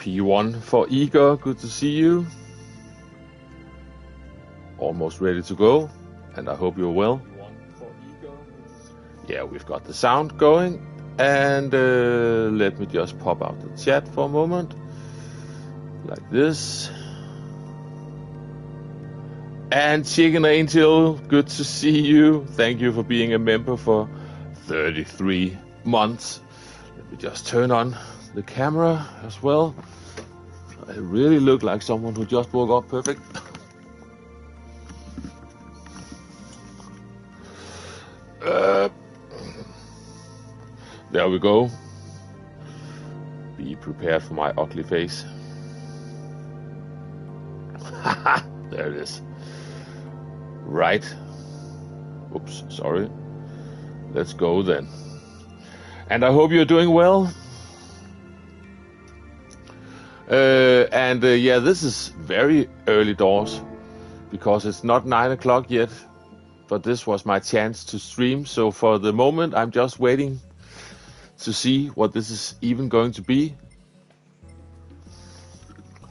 P1 for Igor, good to see you. Almost ready to go, and I hope you're well. Yeah, we've got the sound going, and let me just pop out the chat for a moment, like this. And Chicken Angel, good to see you. Thank you for being a member for 33 months. Let me just turn on the camera as well. I really look like someone who just woke up perfect. There we go. Be prepared for my ugly face. There it is. Right. Oops, sorry. Let's go then. And I hope you're doing well. Yeah, this is very early doors because it's not 9 o'clock yet. But this was my chance to stream. So for the moment, I'm just waiting to see what this is even going to be.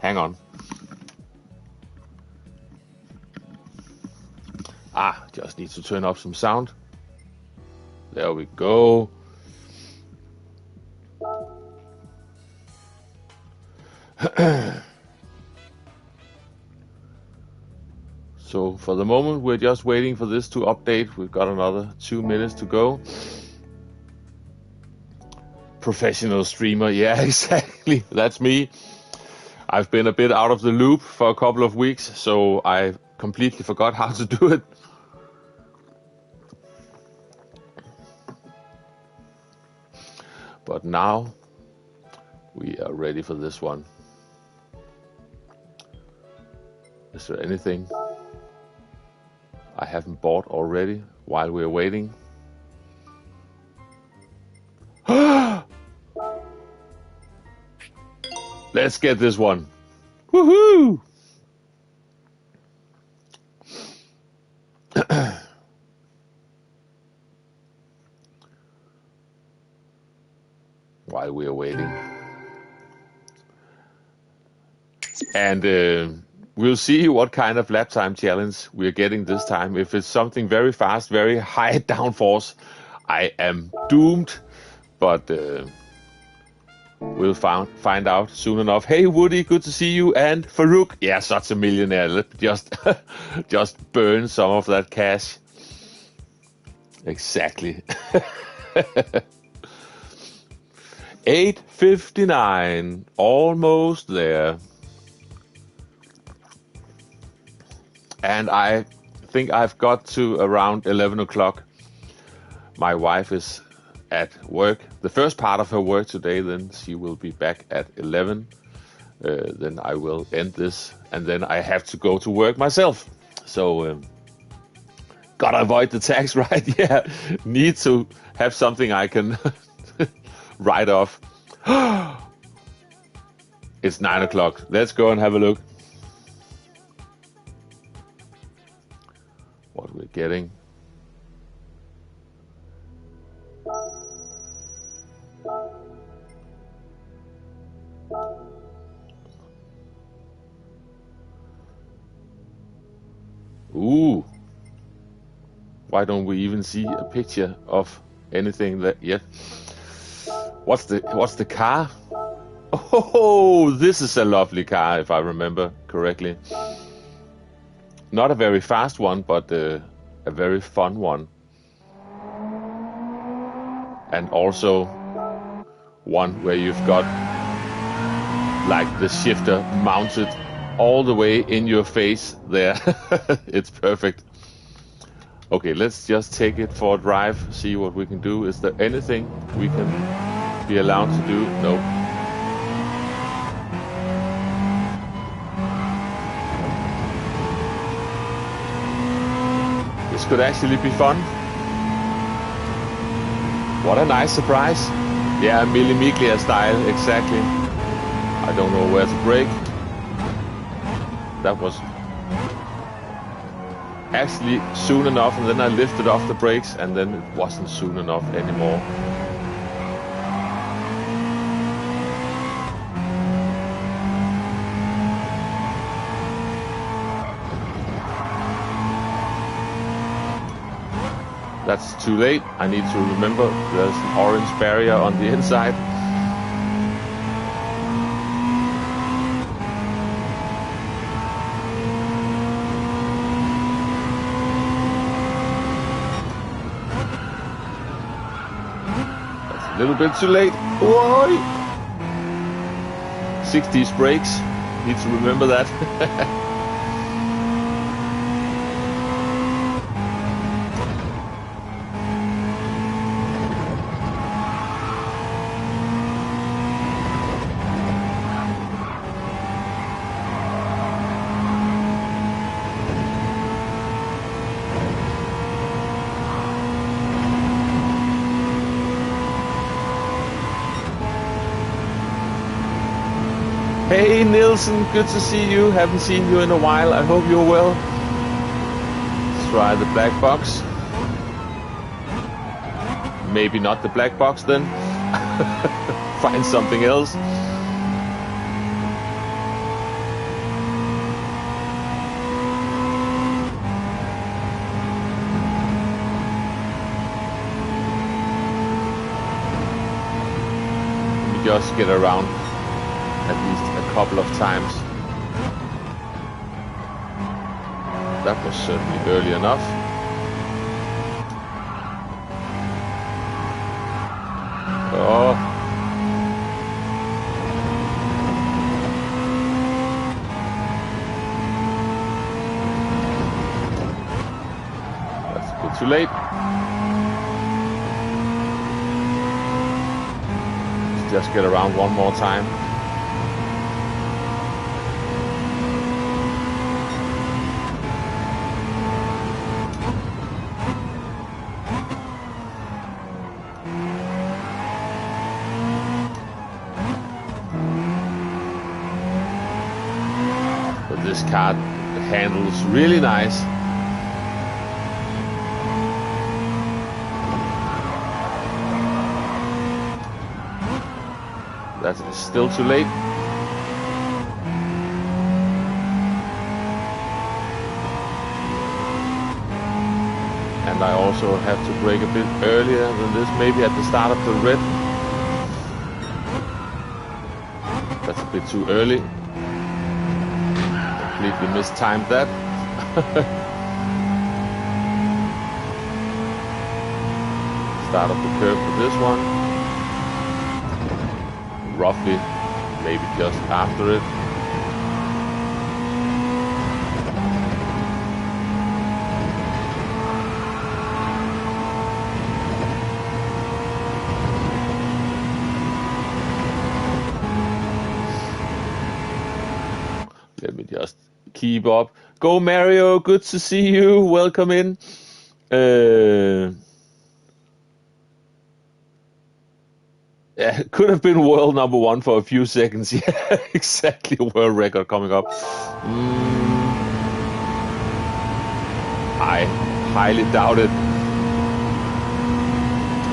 Hang on. Just need to turn up some sound. There we go. So for the moment, we're just waiting for this to update. We've got another 2 minutes to go. Professional streamer, yeah, exactly. That's me. I've been a bit out of the loop for a couple of weeks, so I completely forgot how to do it. But now we are ready for this one. Is there anything I haven't bought already while we're waiting? Let's get this one. Woohoo! While we are waiting. And we'll see what kind of lap time challenge we're getting this time. If it's something very fast, very high downforce, I am doomed. But we'll find out soon enough. Hey Woody, good to see you. And Farouk, yeah, such a millionaire. Let's just burn some of that cash. Exactly. 8:59, almost there. And I think I've got to around 11 o'clock. My wife is at work. The first part of her work today, then she will be back at 11. Then I will end this, and then I have to go to work myself. So, gotta avoid the tax, right? Yeah, need to have something I can write off. It's 9 o'clock. Let's go and have a look. What we're getting. Ooh. Why don't we even see a picture of anything that yet? What's the car? Oh, this is a lovely car, if I remember correctly. Not a very fast one, but a very fun one. And also one where you've got like the shifter mounted all the way in your face there. It's perfect. Okay, let's just take it for a drive, see what we can do. Is there anything we can be allowed to do? Nope. This could actually be fun. What a nice surprise. Yeah, Mille Miglia style, exactly. I don't know where to brake. That was actually soon enough, and then I lifted off the brakes, and then it wasn't soon enough anymore. That's too late. I need to remember there's an orange barrier on the inside. That's a little bit too late. Whoa! 60s brakes. Need to remember that. Hey Nielsen, good to see you. Haven't seen you in a while. I hope you're well. Let's try the black box. Maybe not the black box then. Find something else. Let me just get around at least a couple of times. That was certainly early enough. Oh. That's a bit too late. Let's just get around one more time. This car handles really nice. That is still too late. And I also have to brake a bit earlier than this, maybe at the start of the red. That's a bit too early. Completely mistimed that. Start of the curve for this one. Roughly, maybe just after it. Let me just keep up. Go Mario, good to see you. Welcome in. Yeah, could have been world number one for a few seconds. Yeah, exactly. A world record coming up. I highly doubt it.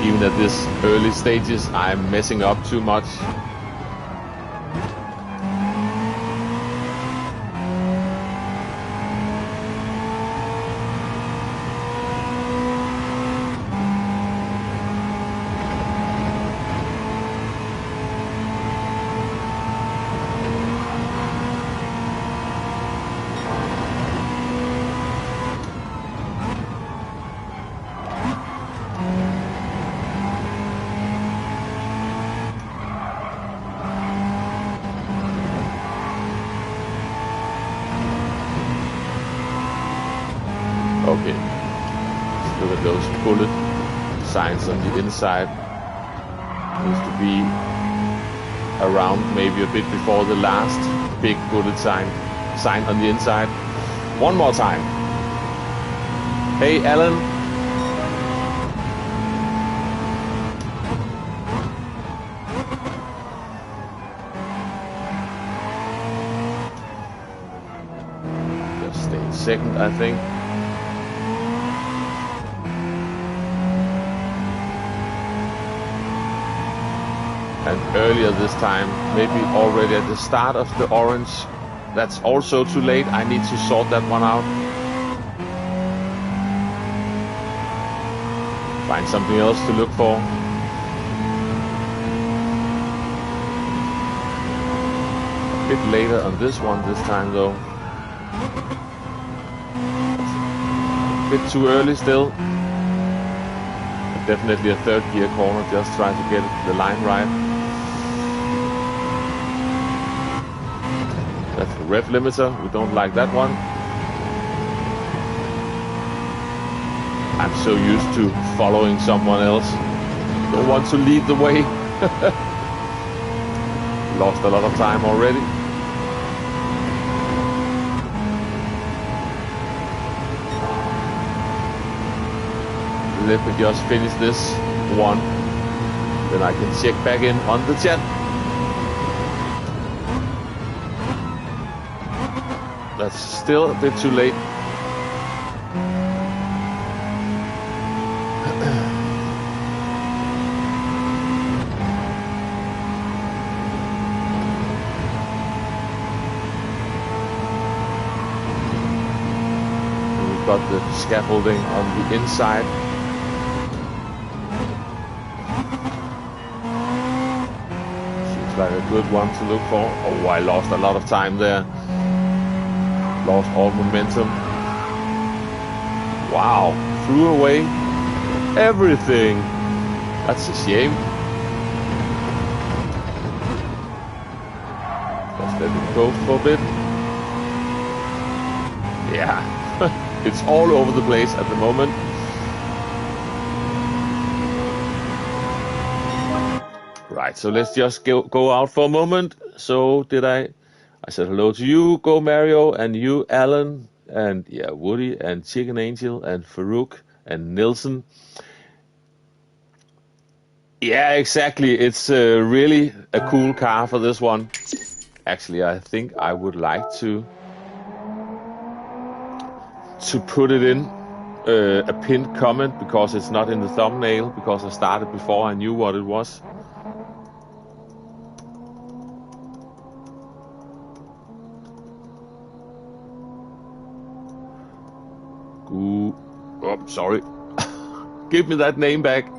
Even at this early stages, I'm messing up too much. Okay, let's look at those bullet signs on the inside. Needs to be around maybe a bit before the last big bullet sign on the inside. One more time. Hey Alan. Just stay in second, I think. And earlier this time, maybe already at the start of the orange. That's also too late. I need to sort that one out. Find something else to look for. A bit later on this one this time though. A bit too early still. Definitely a third gear corner, just trying to get the line right. That's the rev limiter, we don't like that one. I'm so used to following someone else. Don't want to lead the way. Lost a lot of time already. Let me just finish this one. Then I can check back in on the chat. That's still a bit too late. We've got the scaffolding on the inside. Like a good one to look for. Oh, I lost a lot of time there. Lost all momentum. Wow, threw away everything. That's a shame. Just let it go for a bit. Yeah, it's all over the place at the moment. Right, so let's just go out for a moment. So did I said hello to you, Go Mario, and you, Alan, and yeah, Woody, and Chicken Angel, and Farouk, and Nilsson. Yeah, exactly. It's really a cool car for this one. Actually, I think I would like to put it in a pinned comment because it's not in the thumbnail, because I started before I knew what it was. Oh, sorry. Give me that name back.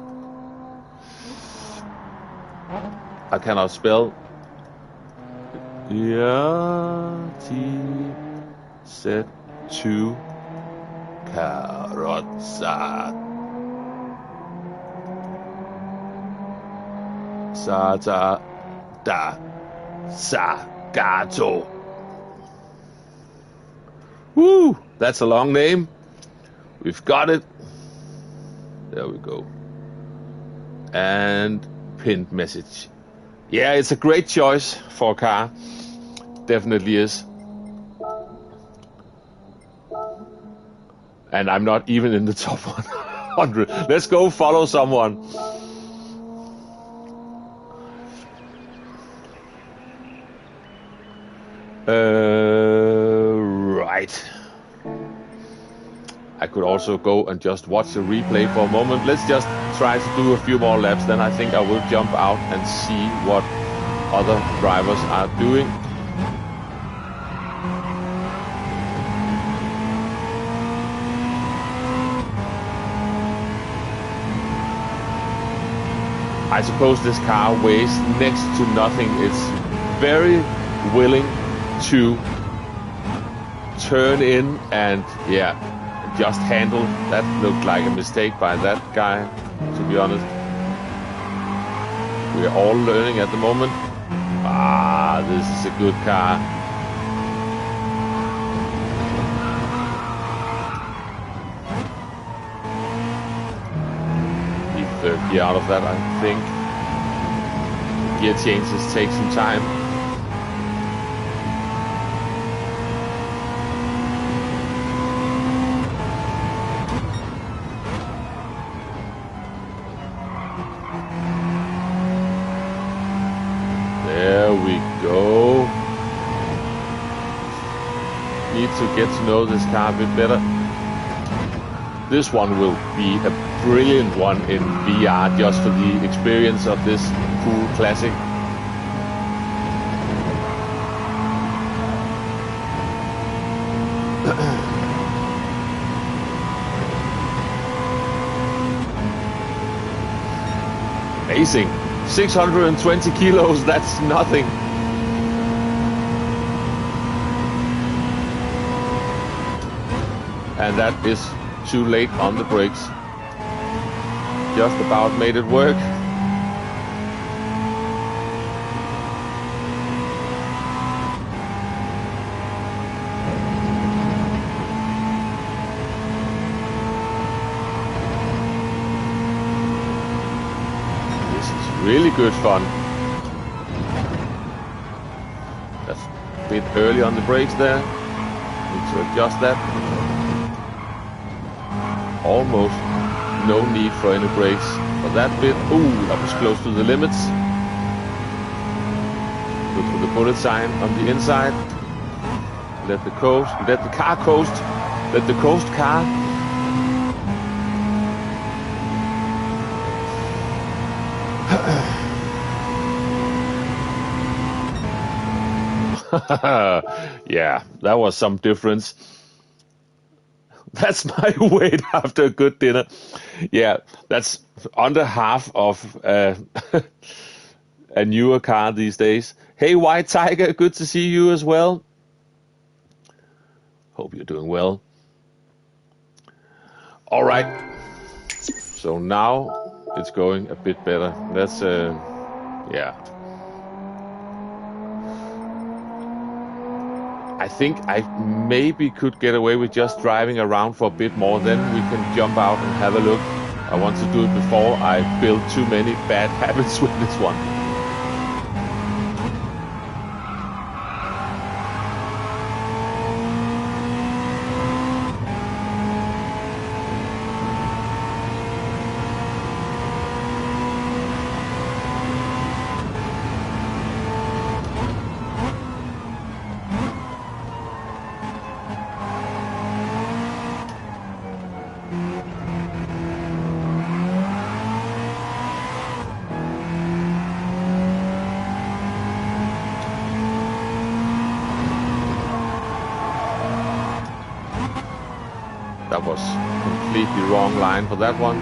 I cannot spell. GT7 Carrozza Sata da Sagato. Woo! That's a long name. We've got it. There we go. And pinned message. Yeah, it's a great choice for a car. Definitely is. And I'm not even in the top 100. Let's go follow someone. Right. I could also go and just watch the replay for a moment. Let's just try to do a few more laps. Then I think I will jump out and see what other drivers are doing. I suppose this car weighs next to nothing. It's very willing to turn in and, yeah, just handle. That looked like a mistake by that guy, to be honest. We're all learning at the moment. Ah, this is a good car. Need third gear out of that, I think. Gear changes take some time. There we go. Need to get to know this car a bit better. This one will be a brilliant one in VR just for the experience of this cool classic. amazing. 620 kilos, that's nothing. And that is too late on the brakes. Just about made it work. Really good fun. That's a bit early on the brakes there. Need to adjust that. Almost no need for any brakes for that bit. Ooh, that was close to the limits. Look for the bullet sign on the inside. Let the car coast. Let the coast car. Yeah, that was some difference. That's my weight after a good dinner. Yeah, that's under half of a newer car these days. Hey, White Tiger, good to see you as well. Hope you're doing well. All right. So now it's going a bit better. That's yeah. I think I maybe could get away with just driving around for a bit more, then we can jump out and have a look. I want to do it before I build too many bad habits with this one. That was completely wrong line for that one.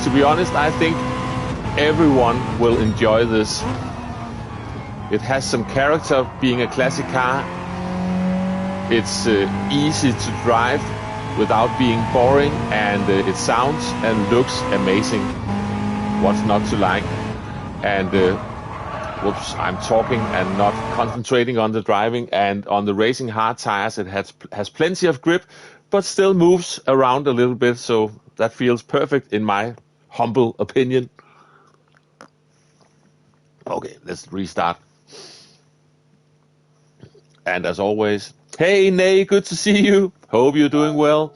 To be honest, I think everyone will enjoy this. It has some character being a classic car. It's easy to drive without being boring, and it sounds and looks amazing. What's not to like? And whoops, I'm talking and not concentrating on the driving. And on the racing hard tires, it has plenty of grip, but still moves around a little bit. So that feels perfect in my humble opinion. Okay, let's restart. And as always, hey Nay, good to see you. Hope you're doing well.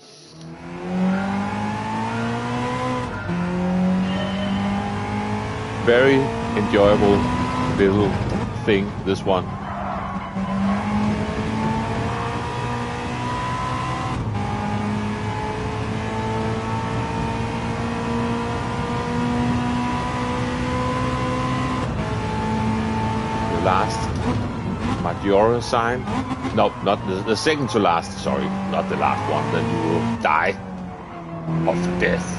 Very enjoyable little thing, this one. The last Majora sign. No, not the second to last, sorry. Not the last one, then you will die of death.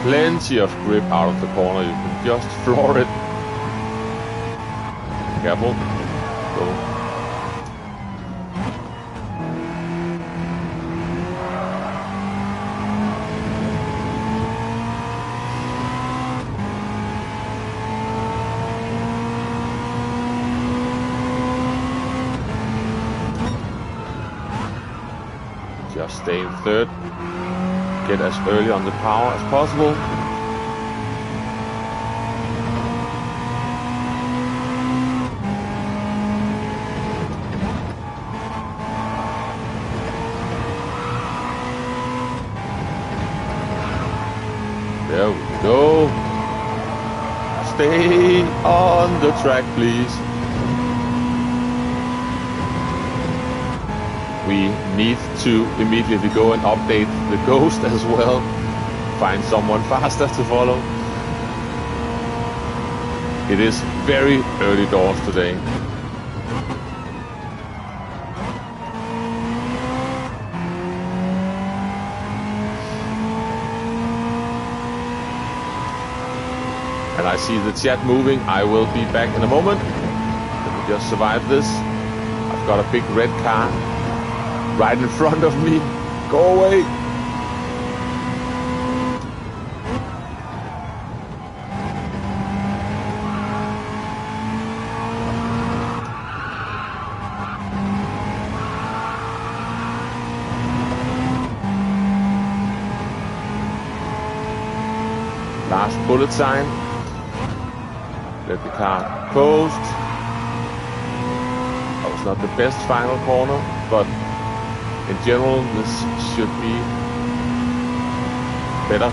Plenty of grip out of the corner, you can just floor it. Careful. Go. Just stay in third. Get as early on the power as possible. There we go. Stay on the track, please. We need to immediately go and update the Ghost as well. Find someone faster to follow. It is very early doors today. And I see the chat moving. I will be back in a moment. Let me just survive this. I've got a big red car right in front of me. Go away. Last bullet sign. Let the car coast. That was not the best final corner, but in general this should be better.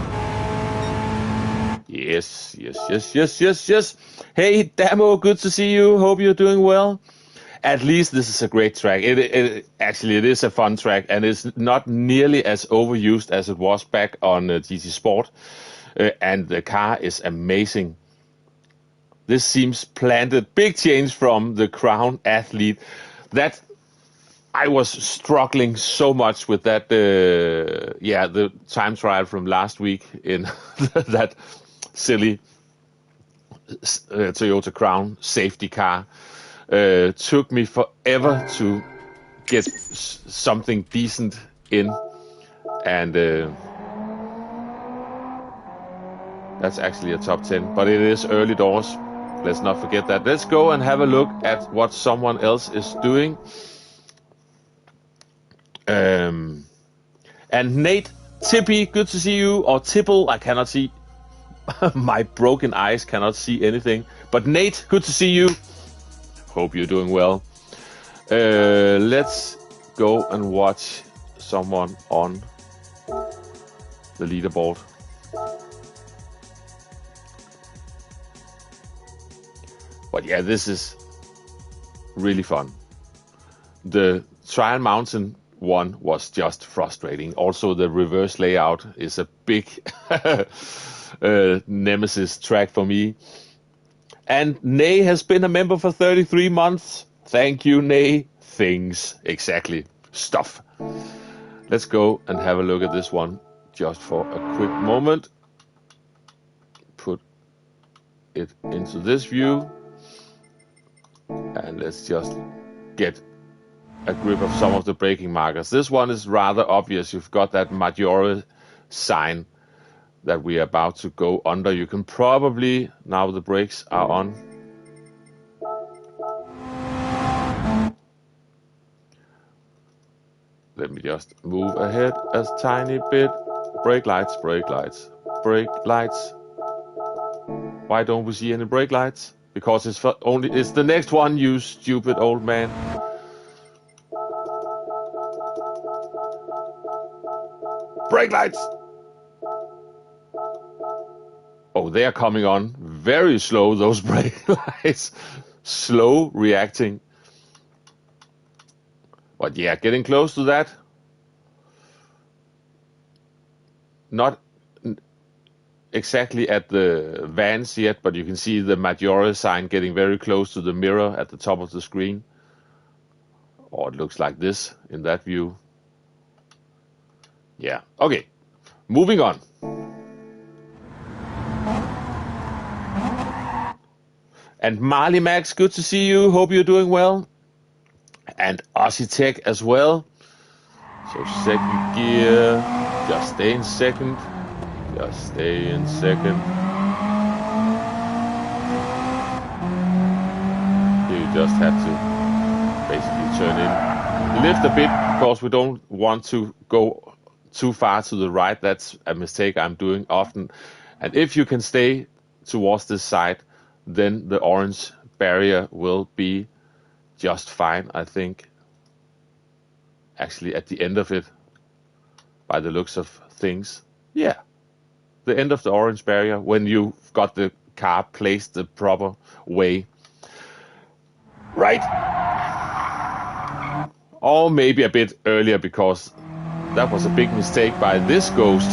Yes. Hey Damo, good to see you. Hope you're doing well. At least this is a great track. Actually it is a fun track, and it's not nearly as overused as it was back on GT Sport. And the car is amazing. This seems planted. Big change from the Crown Athlete. That I was struggling so much with that. The time trial from last week in that silly Toyota Crown safety car. Took me forever to get something decent in, and that's actually a top 10, but it is early doors. Let's not forget that. Let's go and have a look at what someone else is doing. And Nate Tippy, good to see you. Or Tipple, I cannot see. My broken eyes cannot see anything. But Nate, good to see you. Hope you're doing well. Let's go and watch someone on the leaderboard. But yeah, this is really fun. The Trial Mountain one was just frustrating. Also, the reverse layout is a big nemesis track for me. And Nay has been a member for 33 months. Thank you, Nay. Things, exactly. Stuff. Let's go and have a look at this one just for a quick moment. Put it into this view. And let's just get a grip of some of the braking markers. This one is rather obvious. You've got that Maggiore sign that we are about to go under. You can probably, now the brakes are on. Let me just move ahead a tiny bit. Brake lights, brake lights, brake lights. Why don't we see any brake lights? Because it's the next one, you stupid old man. Brake lights! Oh, they are coming on very slow, those brake lights. Slow reacting. But yeah, getting close to that. Not exactly at the vans yet, but you can see the Maggiore sign getting very close to the mirror at the top of the screen. Or it looks like this in that view. Yeah, okay. Moving on. And Marley Max, good to see you. Hope you're doing well. And Aussie Tech as well. So second gear. Just stay in second. Just stay in second. Here you just have to basically turn in. Lift a bit because we don't want to go too far to the right. That's a mistake I'm doing often. And if you can stay towards this side, then the orange barrier will be just fine, I think. Actually, at the end of it, by the looks of things, yeah. The end of the orange barrier when you've got the car placed the proper way. Right. Or maybe a bit earlier, because that was a big mistake by this ghost.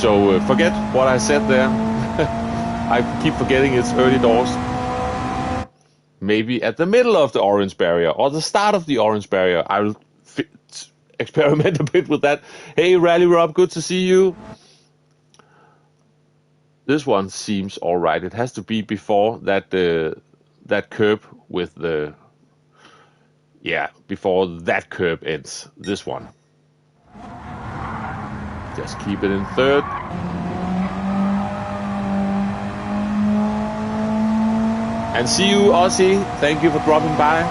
So forget what I said there. I keep forgetting it's early doors. Maybe at the middle of the orange barrier or the start of the orange barrier. I will experiment a bit with that. Hey, Rally Rob, good to see you. this one seems all right. It has to be before that that curb with the, yeah, before that curb ends. This one. Just keep it in third. And see you, Aussie. Thank you for dropping by.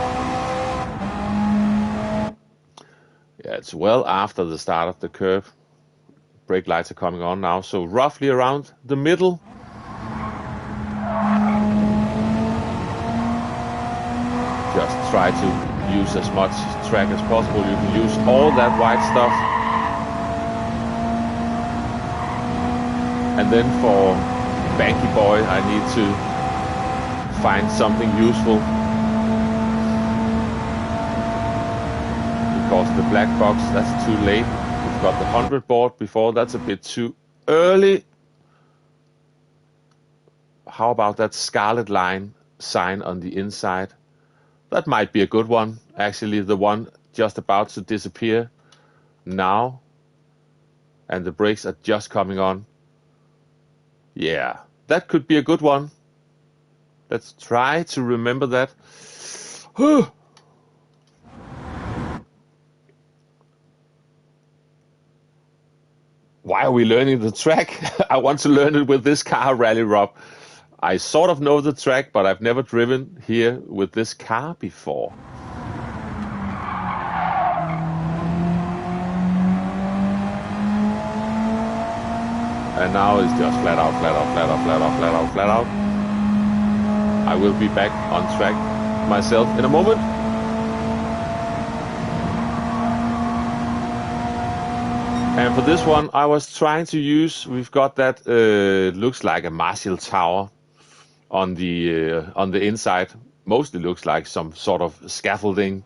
Yeah, it's well after the start of the curve. Brake lights are coming on now, so roughly around the middle. Just try to use as much track as possible. You can use all that white stuff. And then for Banky Boy, I need to find something useful, because the black box, that's too late. We've got the 100 board before, that's a bit too early. How about that scarlet line sign on the inside? That might be a good one, actually, the one just about to disappear now, and the brakes are just coming on. Yeah, that could be a good one. Let's try to remember that. Why are we learning the track? I want to learn it with this car, Rally Rob. I sort of know the track, but I've never driven here with this car before. And now it's just flat out, flat out, flat out, flat out, flat out, flat out. I will be back on track myself in a moment. And for this one, I was trying to use, we've got that, looks like a Marshall tower on the inside. Mostly looks like some sort of scaffolding.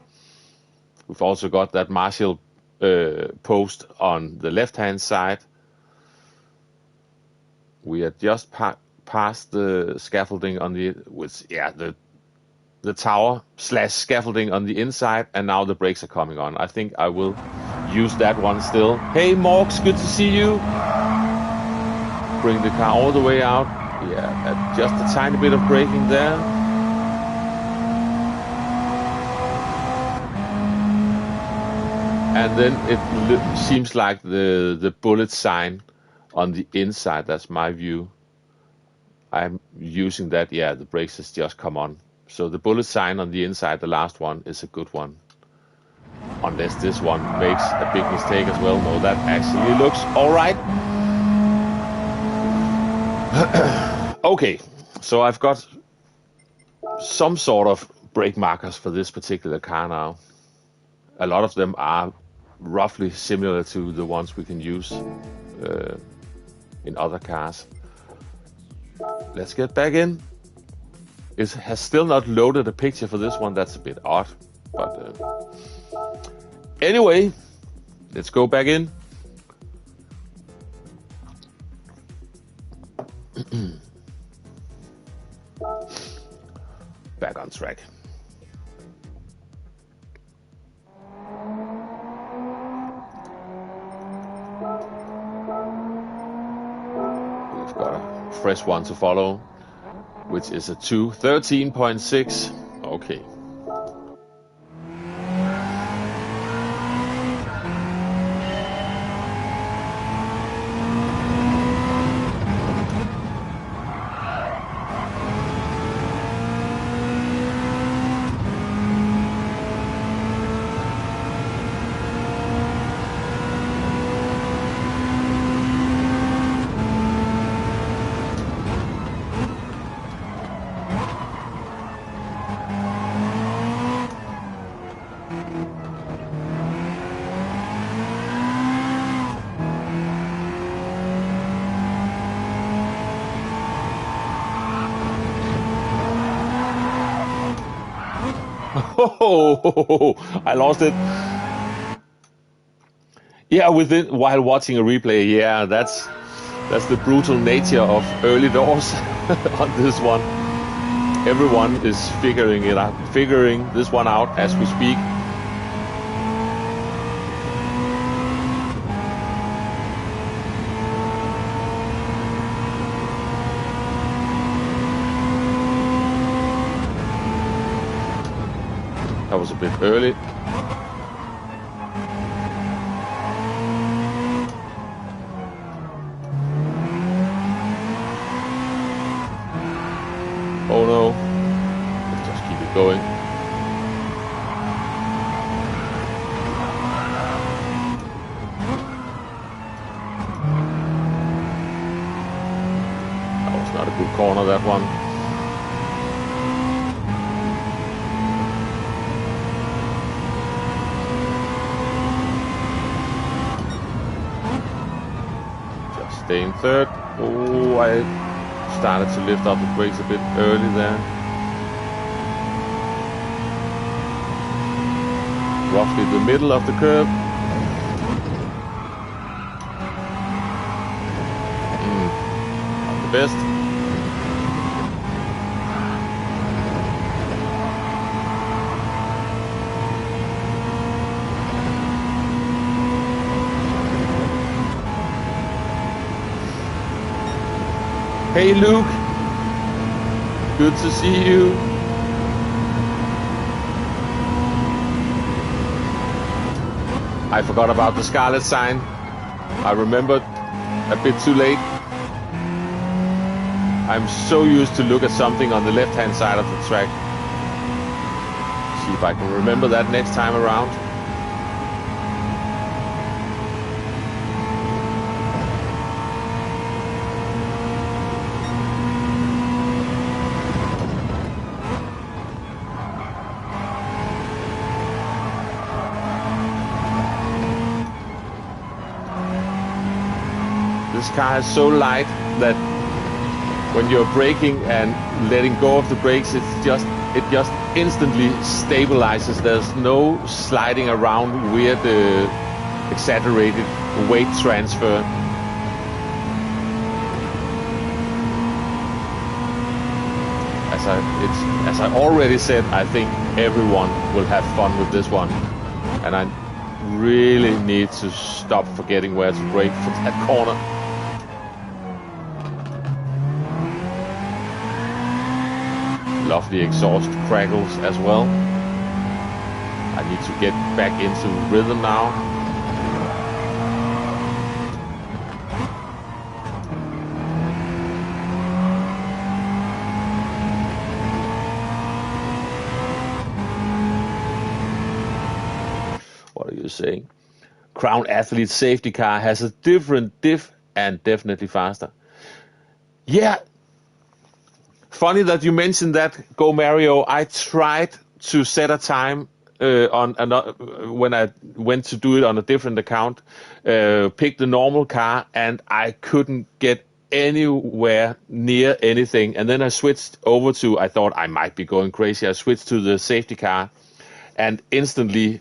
We've also got that Marshall post on the left-hand side. We are just past the scaffolding on the, the tower / scaffolding on the inside, and now the brakes are coming on. I think I will use that one still. Hey Morgs, good to see you. Bring the car all the way out. Yeah, just a tiny bit of braking there. And then it seems like the bullet sign on the inside, that's my view. I'm using that, yeah, the brakes has just come on. So the bullet sign on the inside, the last one, is a good one. Unless this one makes a big mistake as well. No, that actually looks alright. Okay, so I've got some sort of brake markers for this particular car now. A lot of them are roughly similar to the ones we can use in other cars. Let's get back in. It has still not loaded a picture for this one. That's a bit odd. But anyway, let's go back in. Back on track. We've got a fresh one to follow, which is a 213.6. Okay. Oh, I lost it. Yeah, while watching a replay. Yeah, that's the brutal nature of early doors on this one. Everyone is figuring this one out as we speak. was a bit early. Oh no. Let's just keep it going. That was not a good corner, that one. Just staying third. Oh, I started to lift up the brakes a bit early there. Roughly the middle of the curve. Not the best. Hey Luke, good to see you. I forgot about the scarlet sign. I remembered a bit too late. I'm so used to look at something on the left-hand side of the track. See if I can remember that next time around. This car is so light that when you're braking and letting go of the brakes, it just instantly stabilizes. There's no sliding around weird, exaggerated weight transfer. As I already said, I think everyone will have fun with this one, and I really need to stop forgetting where to brake for that corner. Lovely exhaust crackles as well. I need to get back into rhythm now. What are you saying? Crown Athlete safety car has a different diff and definitely faster. Yeah. Funny that you mentioned that, Go Mario. I tried to set a time on another, when I went to do it on a different account, picked the normal car, and I couldn't get anywhere near anything. And then I switched over to, I thought I might be going crazy, I switched to the safety car and instantly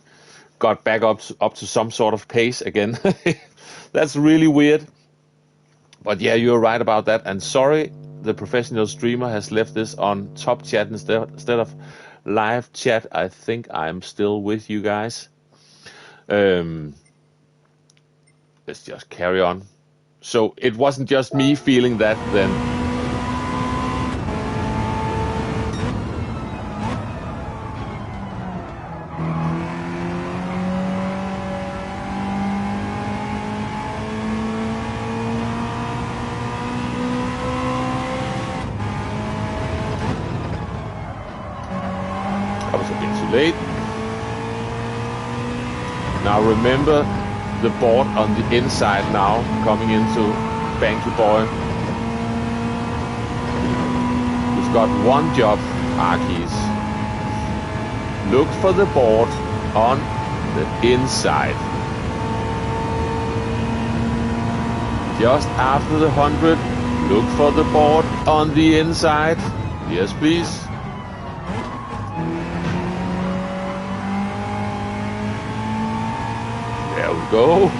got back up to some sort of pace again. That's really weird. But yeah, you're right about that. And sorry, the professional streamer has left this on top chat instead of live chat. I think I'm still with you guys. Let's just carry on. So it wasn't just me feeling that then. Late. Now remember the board on the inside now, coming into Banky Boy. We've got one job, Arkies. Look for the board on the inside. Just after the 100, look for the board on the inside. Yes, please. There we go.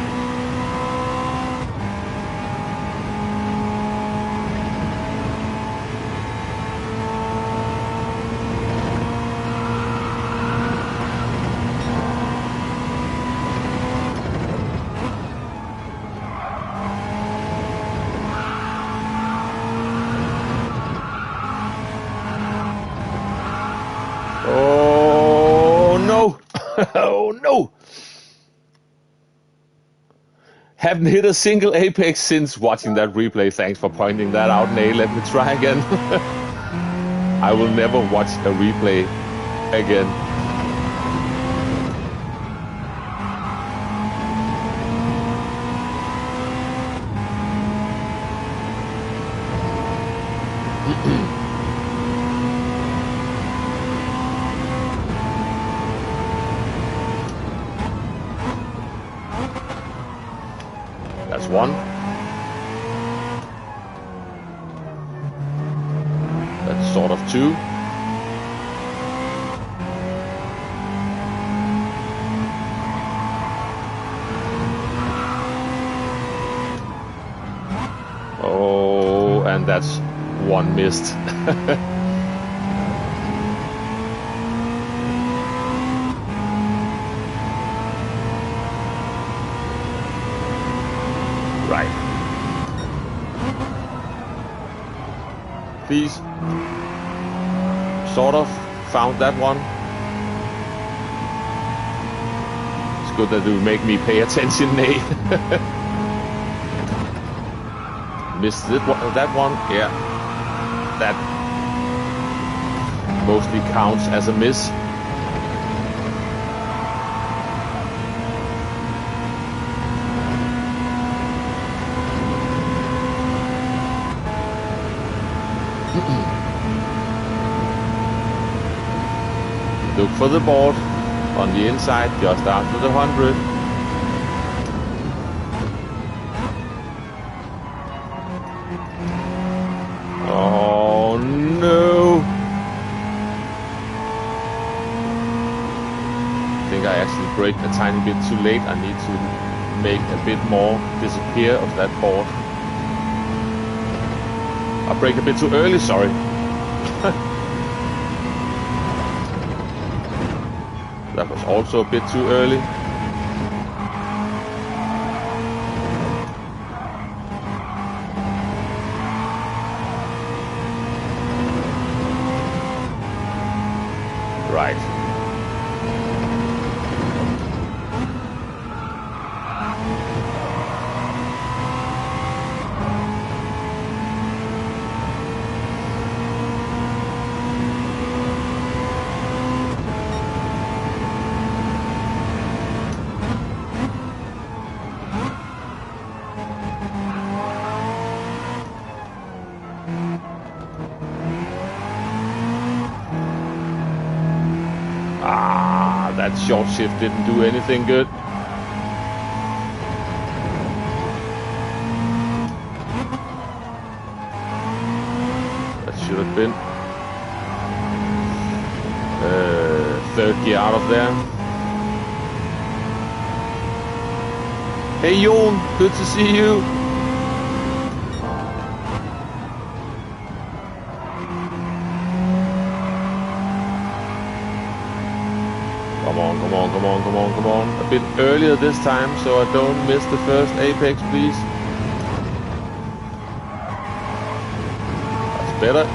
Oh no! Oh no! Haven't hit a single apex since watching that replay. Thanks for pointing that out, Nay. Let me try again. I will never watch a replay again. That's one. That's sort of two. Oh, and that's one missed. Right. Please. Sort of found that one. It's good that you make me pay attention, Nay. Missed that one. Yeah. That mostly counts as a miss. Look for the board on the inside just after the 100. Oh no! I think I actually braked a tiny bit too late. I need to make a bit more disappear of that board. I braked a bit too early, sorry. That was also a bit too early. Right. That short shift didn't do anything good. That should have been third gear out of there. Hey Jon, good to see you. Come on. A bit earlier this time so I don't miss the first apex, please. That's better.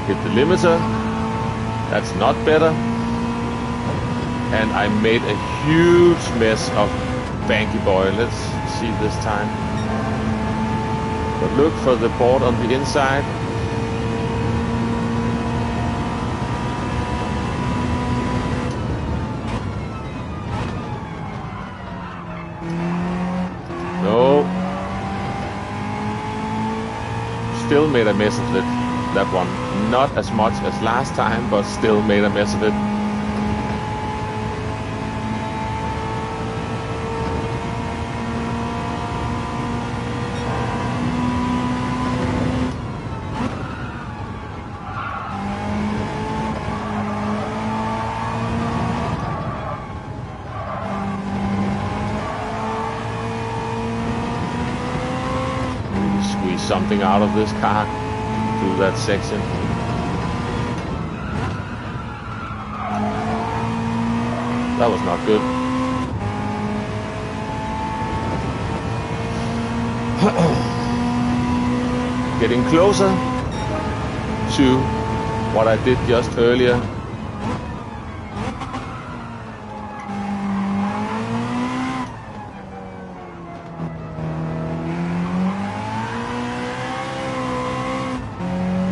Hit the limiter. That's not better. And I made a huge mess of Banky Boy. Let's see this time. But look for the board on the inside. No. Still made a mess of it, that one. Not as much as last time, but still made a mess of it. Something out of this car through that section. That was not good. Getting closer to what I did just earlier.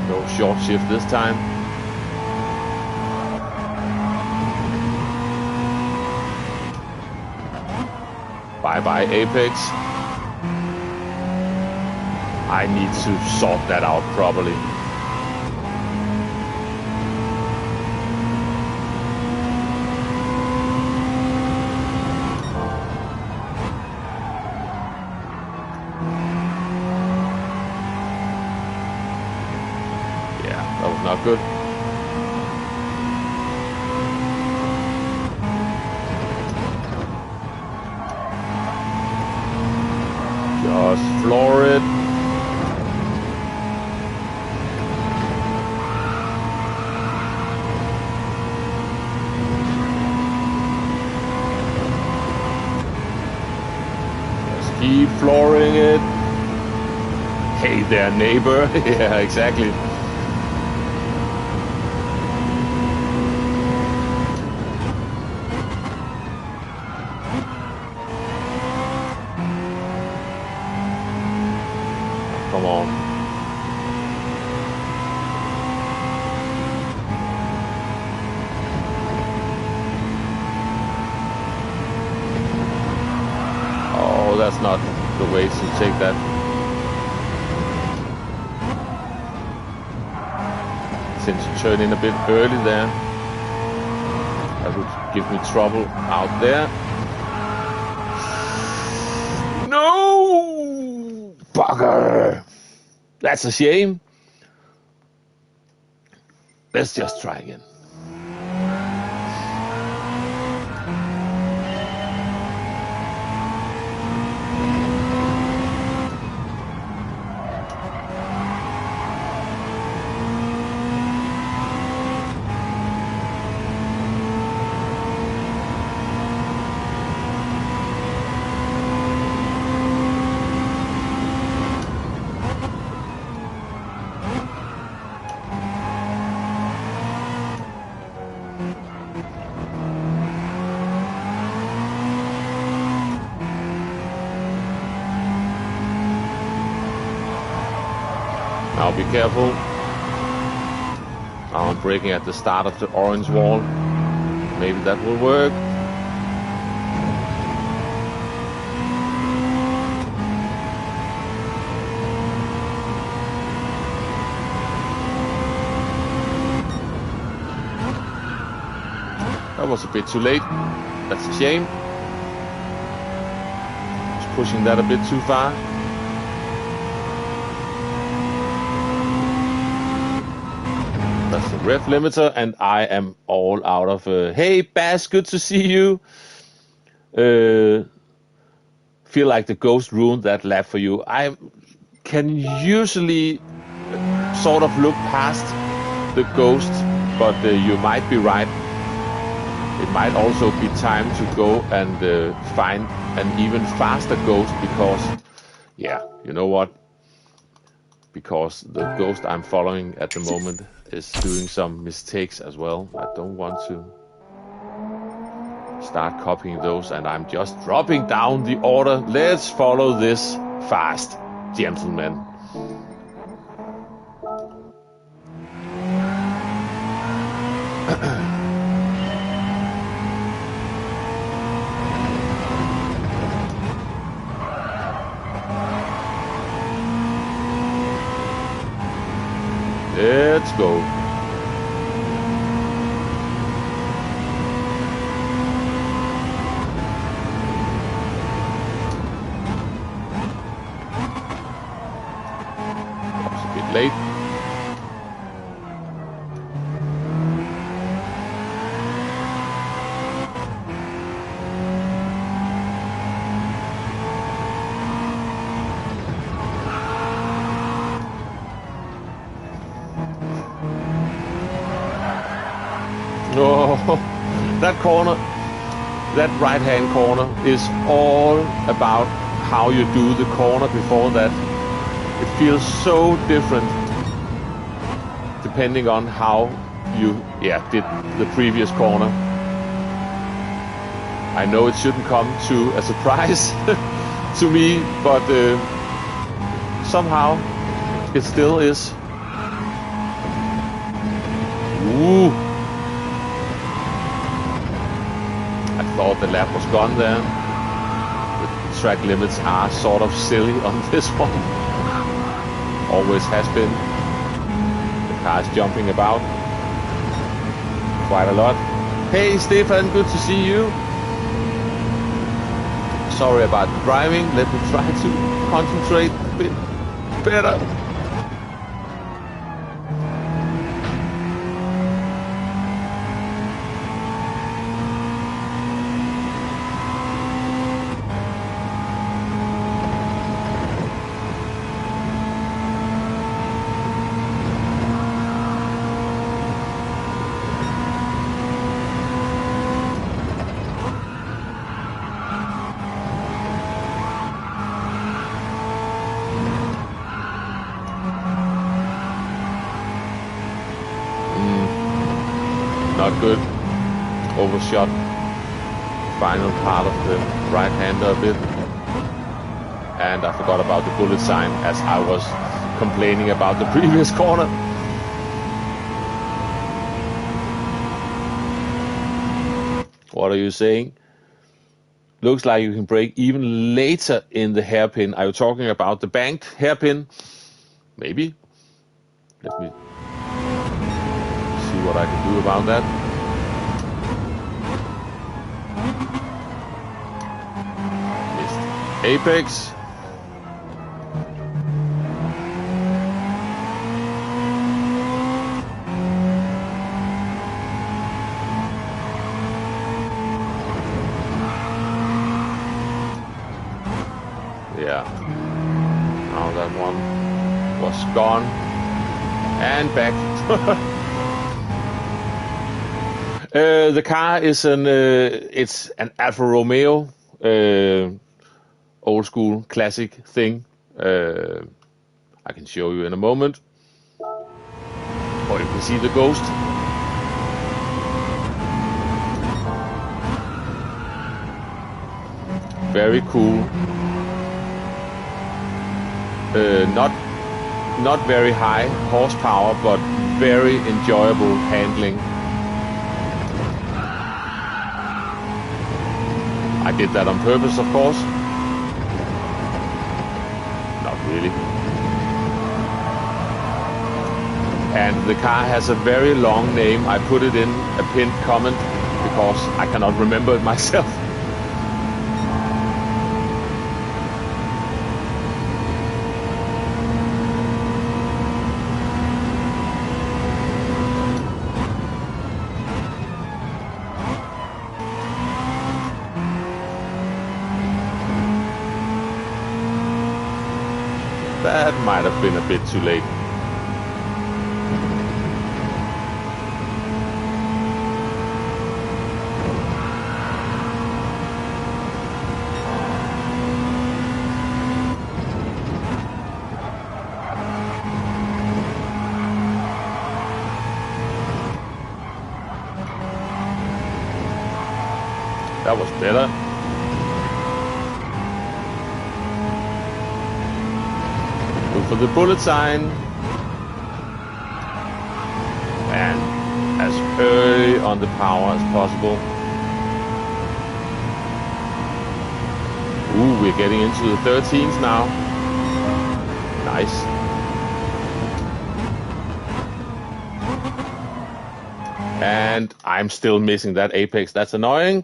No short shift this time. Bye-bye apex. I need to sort that out properly. Yeah, that was not good. Just floor it. Just keep flooring it. Hey there, neighbor. Yeah, exactly. Come on. Oh, that's not the way to take that. Since you turn in a bit early there, that would give me trouble out there. No! Bugger! That's a shame. Let's just try again. Now be careful. Now I'm braking at the start of the orange wall. Maybe that will work. That was a bit too late. That's a shame. Just pushing that a bit too far. That's the ref limiter, and I am all out of... hey, Bass, good to see you. Feel like the ghost ruined that lap for you. I can usually sort of look past the ghost, but you might be right. It might also be time to go and find an even faster ghost because, yeah, you know what? Because the ghost I'm following at the moment is doing some mistakes as well. I don't want to start copying those, and I'm just dropping down the order. Let's follow this fast, gentlemen. Let's go. That's a bit late. Oh, that corner, that right-hand corner is all about how you do the corner before that. It feels so different depending on how you did the previous corner. I know it shouldn't come to a surprise to me, but somehow it still is. Ooh. I thought the lap was gone there. The track limits are sort of silly on this one. Always has been. The car is jumping about quite a lot. Hey Stefan, good to see you. Sorry about driving. Let me try to concentrate a bit better. Not good. Overshot. Final part of the right hander a bit. And I forgot about the bullet sign as I was complaining about the previous corner. What are you saying? Looks like you can brake even later in the hairpin. Are you talking about the banked hairpin? Maybe. Let me see what I can do about that. Missed apex. Yeah. Now that one was gone and back. The car is it's an Alfa Romeo, old school classic thing. I can show you in a moment. Or you can see the ghost. Very cool. Not very high horsepower, but very enjoyable handling. I did that on purpose, of course. Not really. And the car has a very long name. I put it in a pinned comment because I cannot remember it myself. That might have been a bit too late. That was better. For the bullet sign, and as early on the power as possible. Ooh, we're getting into the 13s now. Nice. And I'm still missing that apex. That's annoying.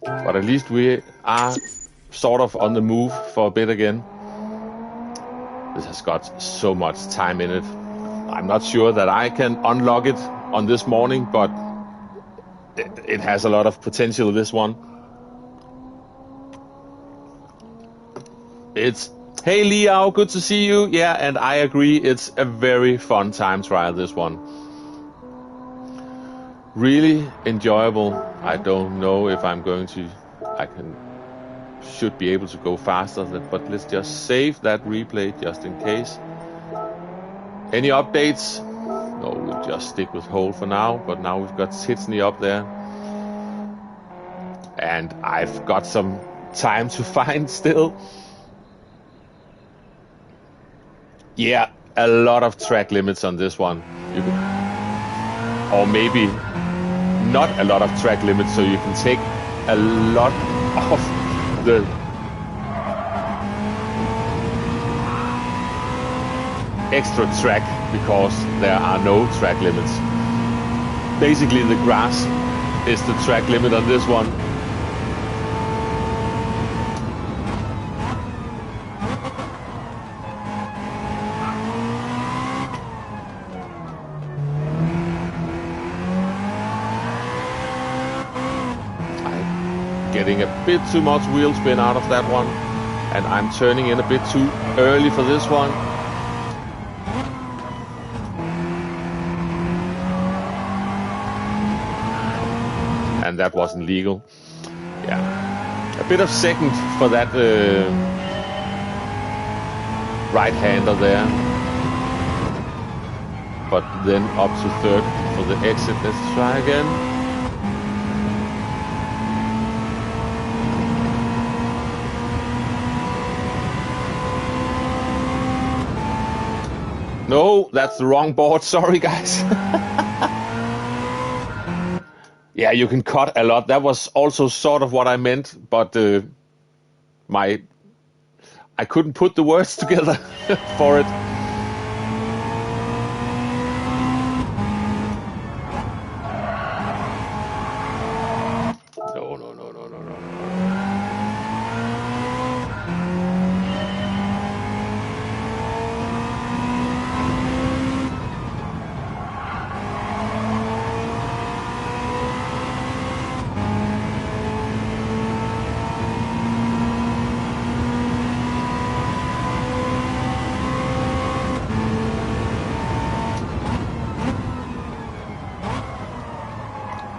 But at least we are sort of on the move for a bit again. This has got so much time in it. I'm not sure that I can unlock it on this morning, but it has a lot of potential, this one. Hey Liao, good to see you. Yeah, and I agree, it's a very fun time trial, this one. Really enjoyable. I don't know if I'm going to... should be able to go faster, but let's just save that replay just in case. Any updates? No, we'll just stick with hold for now, but now we've got Sydney up there. And I've got some time to find still. Yeah, a lot of track limits on this one. Or maybe not a lot of track limits, so you can take a lot of the extra track because there are no track limits. Basically, the grass is the track limit on this one. Getting a bit too much wheel spin out of that one, and I'm turning in a bit too early for this one. And that wasn't legal. Yeah, a bit of second for that right-hander there, but then up to third for the exit. Let's try again. No, that's the wrong board. Sorry, guys. Yeah, you can cut a lot. That was also sort of what I meant, but I couldn't put the words together for it. No.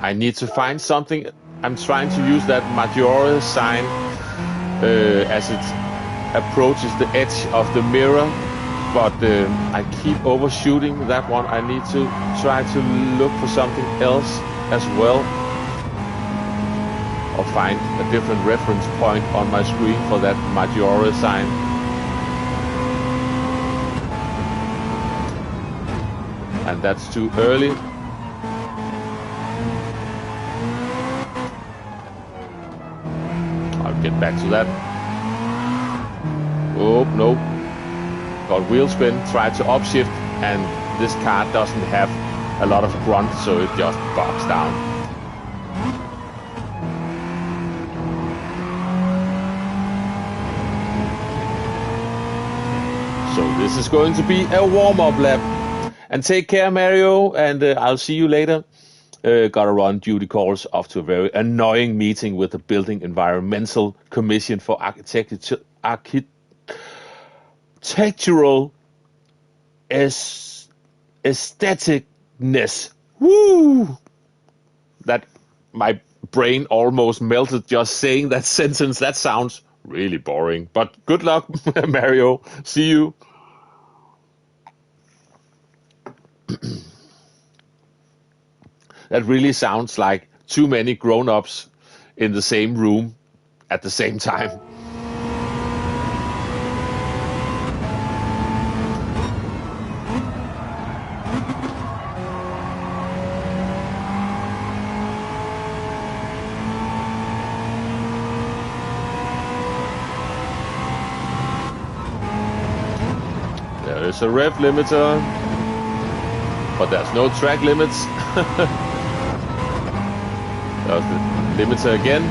I need to find something. I'm trying to use that Maggiore sign as it approaches the edge of the mirror, but I keep overshooting that one. I need to try to look for something else as well, or find a different reference point on my screen for that Maggiore sign. And that's too early. Get back to that. Oh, no. Got wheel spin, tried to upshift, and this car doesn't have a lot of grunt, so it just bogs down. So this is going to be a warm-up lap. And take care, Mario, and I'll see you later. Gotta run duty calls off to a very annoying meeting with the Building Environmental Commission for Architectural Aestheticness. Woo! That my brain almost melted just saying that sentence. That sounds really boring. But good luck, Mario. See you. That really sounds like too many grown-ups in the same room at the same time. There is a rev limiter, but there's no track limits. There's the limiter again. I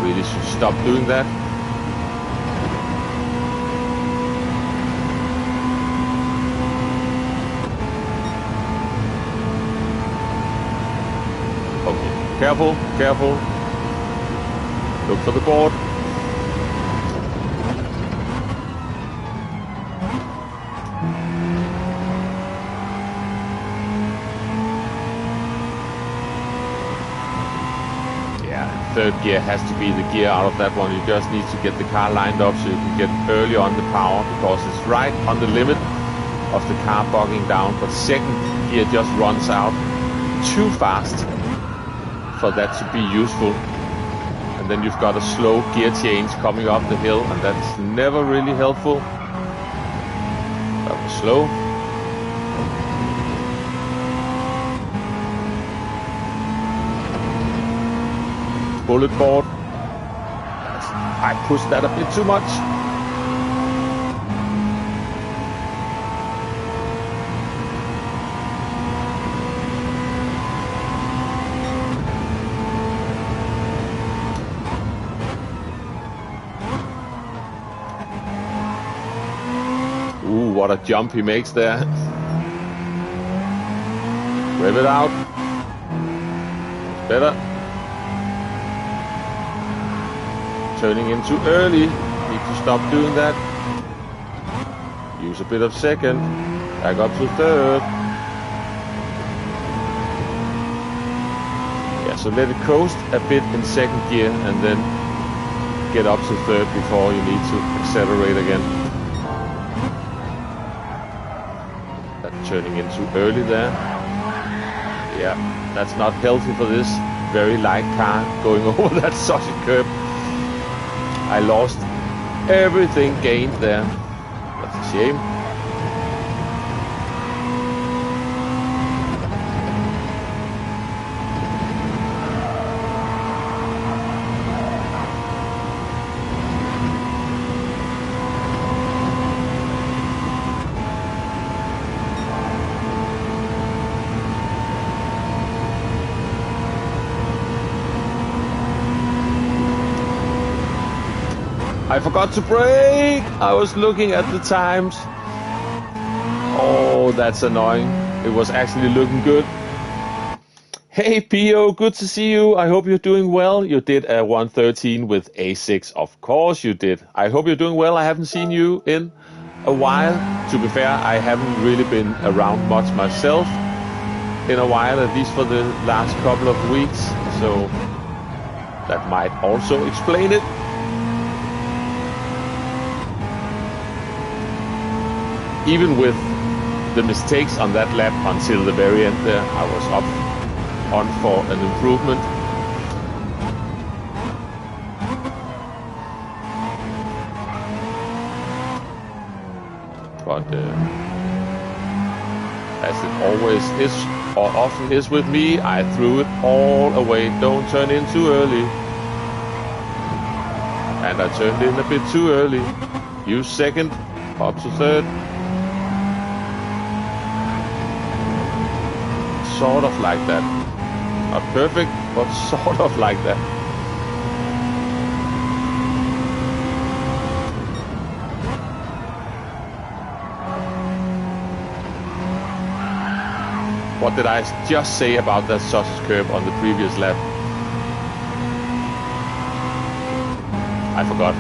really should stop doing that. Okay, careful. Look for the board. third gear has to be the gear out of that one. You just need to get the car lined up so you can get early on the power, because it's right on the limit of the car bogging down. But second gear just runs out too fast for that to be useful. And then you've got a slow gear change coming up the hill, and that's never really helpful. That was slow. Bullet board. I pushed that a bit too much. Ooh, what a jump he makes there. Rev it out. Better. Turning in too early. Need to stop doing that. Use a bit of second. Back up to third. Yeah, so let it coast a bit in second gear and then get up to third before you need to accelerate again. That turning in too early there. Yeah, that's not healthy for this very light car going over that sausage curb. I lost everything gained there. That's a shame. I forgot to brake. I was looking at the times. Oh, that's annoying. It was actually looking good. Hey, Pio, good to see you. I hope you're doing well. You did a 113 with A6. Of course you did. I hope you're doing well. I haven't seen you in a while. To be fair, I haven't really been around much myself in a while, at least for the last couple of weeks. So that might also explain it. Even with the mistakes on that lap until the very end there, I was up on for an improvement. But as it always is, or often is with me, I threw it all away. Don't turn in too early. And I turned in a bit too early. Use second, up to third. Sort of like that. Not perfect, but sort of like that. What did I just say about that sausage curb on the previous lap? I forgot.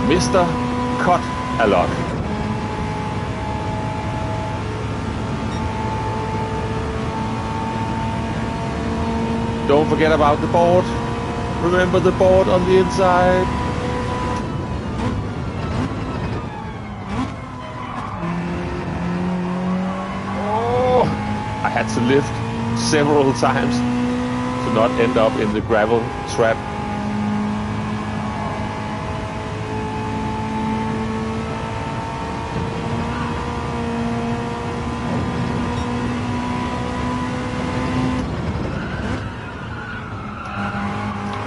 Mr. Cut a lot. Don't forget about the board. Remember the board on the inside. Oh, I had to lift several times to not end up in the gravel trap.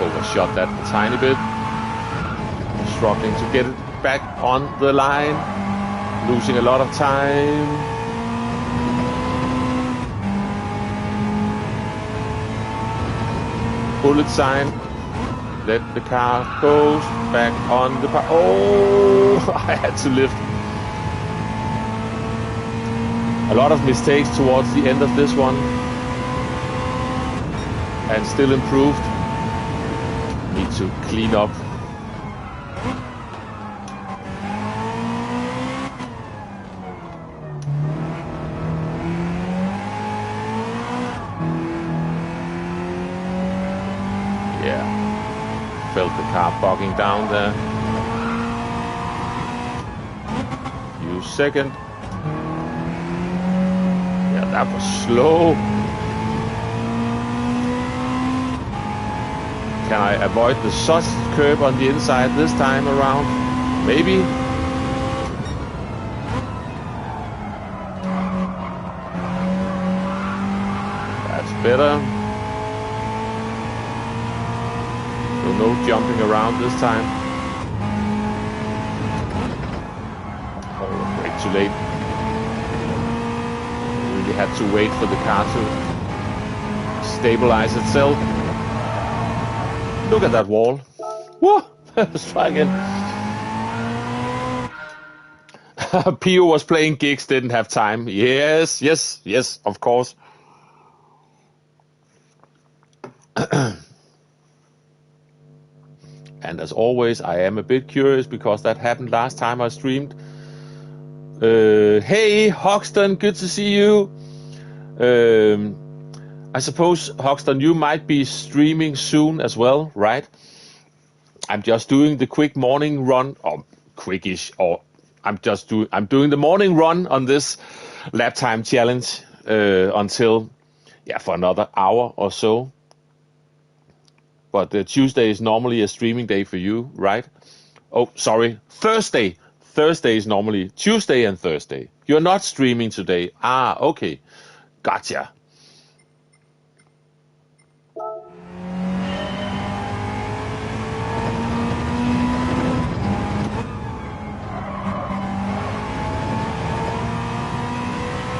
Overshot that a tiny bit. Struggling to get it back on the line. Losing a lot of time. Bullet sign. Let the car go back on the oh, I had to lift. A lot of mistakes towards the end of this one. And still improved. Need to clean up felt the car bogging down there. Few second. Yeah, that was slow. Can I avoid the sausage curb on the inside this time around? Maybe. That's better. So no jumping around this time. Oh, way too late. Really had to wait for the car to stabilize itself. Look at that wall. Whoa! Let's try again. Pio was playing gigs, didn't have time. Yes, yes, yes, of course. And as always, I am a bit curious because that happened last time I streamed. Hey, Hoxton, good to see you. I suppose, Hoxton, you might be streaming soon as well, right? I'm just doing the quick morning run, or quickish, or I'm doing the morning run on this lap time challenge until, for another hour or so. But Tuesday is normally a streaming day for you, right? Oh, sorry, Thursday. Thursday is normally Tuesday and Thursday. You're not streaming today. Ah, okay. Gotcha.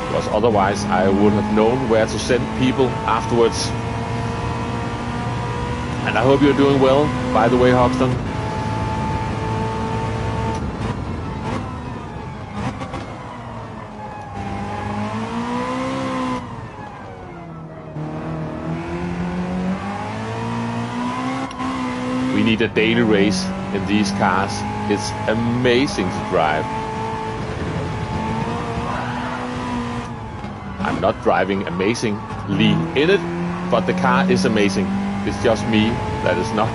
Because otherwise I would have known where to send people afterwards. And I hope you're doing well, by the way, Hoxton. We need a daily race in these cars. It's amazing to drive. I'm not driving amazingly in it, but the car is amazing. It's just me that is not.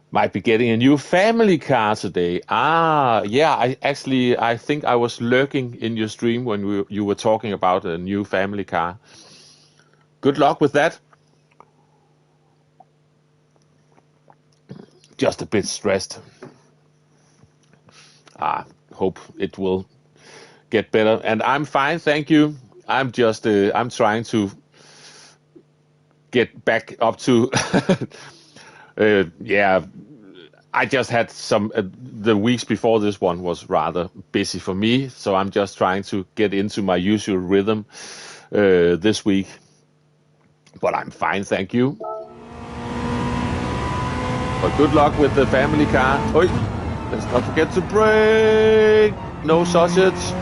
Might be getting a new family car today. Yeah, I think I was lurking in your stream when you were talking about a new family car. Good luck with that. Just a bit stressed. Hope it will get better. And I'm fine, thank you. I'm just, I'm trying to get back up to, I just had some, the weeks before this one was rather busy for me. So I'm just trying to get into my usual rhythm this week. But I'm fine, thank you. But good luck with the family car. Oi, let's not forget to brake. No sausage.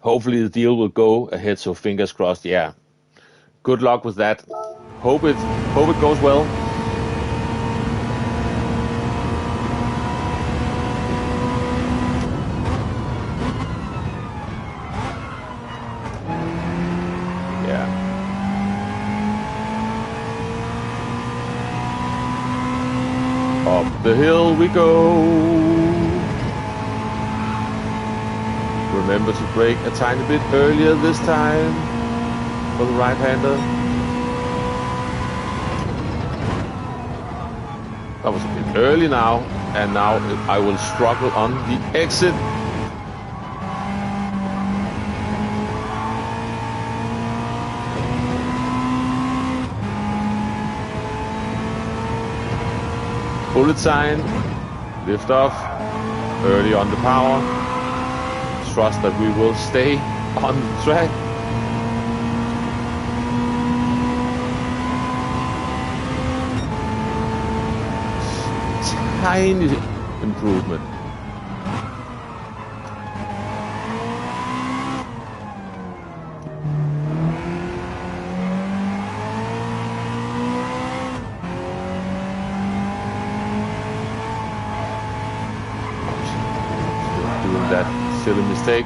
Hopefully the deal will go ahead, so fingers crossed. Yeah, good luck with that. Hope it goes well. Yeah. Up the hill we go. Remember to brake a tiny bit earlier this time for the right-hander. That was a bit early now, and now I will struggle on the exit. Bullet sign, lift off, early on the power. Trust that we will stay on the track. tiny improvement. Doing that silly mistake.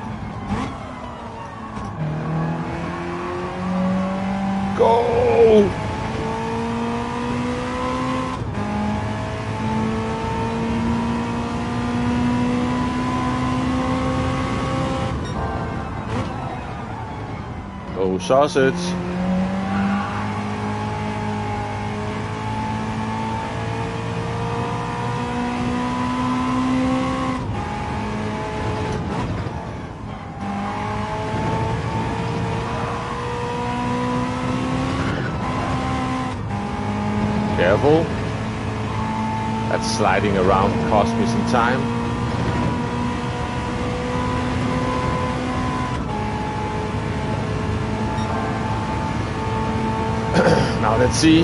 Go! Oh, sausage. Careful. That sliding around cost me some time. Now let's see.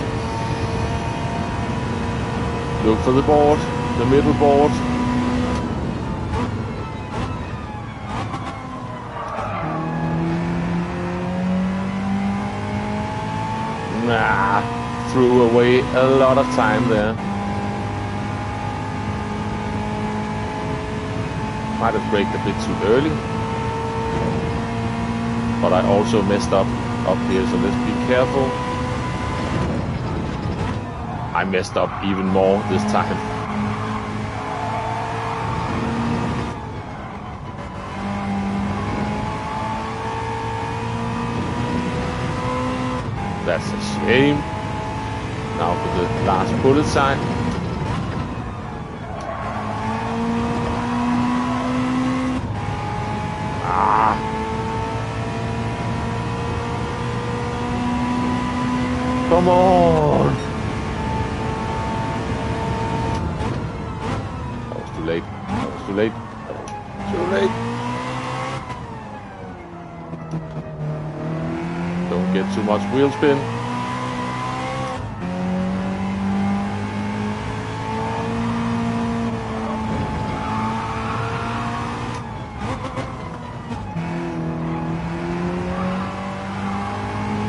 Look for the board, the middle board. Nah, threw away a lot of time there. Might have braked a bit too early. But I also messed up here, so let's be careful. I messed up even more this time. That's a shame. Now for the last bullet sign. Ah. Come on. That was too late. That was too late. Too late. Don't get too much wheel spin.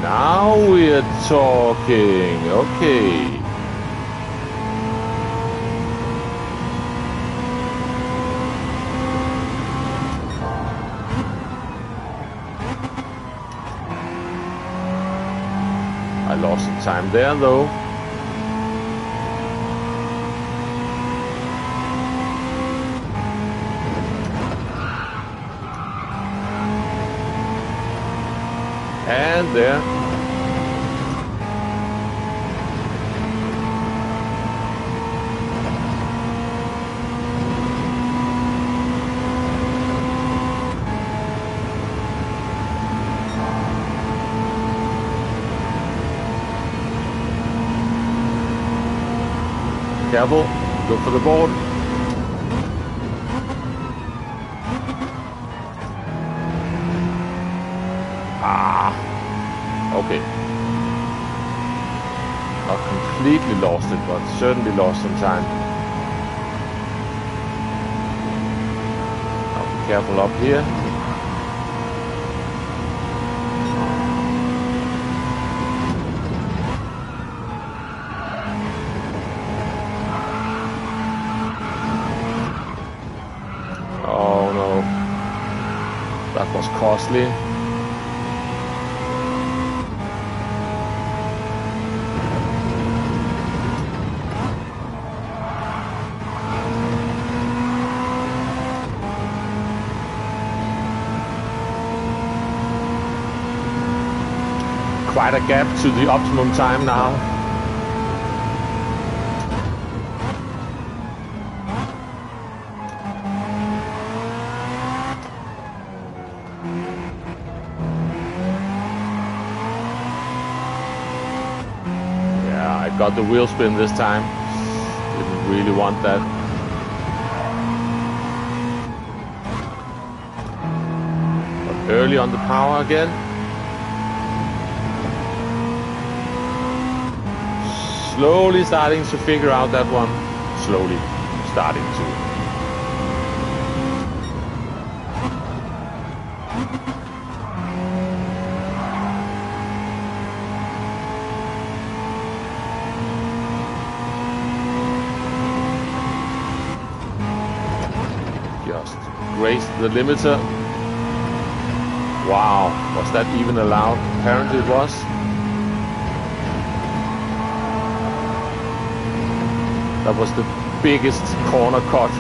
Now we're talking. Okay. I lost some time there though. And there. Careful, look for the board. Ah, okay. Not completely lost it, but certainly lost some time. Now be careful up here. Oh no, that was costly. Quite a gap to the optimum time now. Got the wheel spin this time. Didn't really want that. But early on the power again. Slowly starting to figure out that one. Slowly. starting to. Just grazed the limiter. Wow, was that even allowed? Apparently it was. That was the biggest corner cut.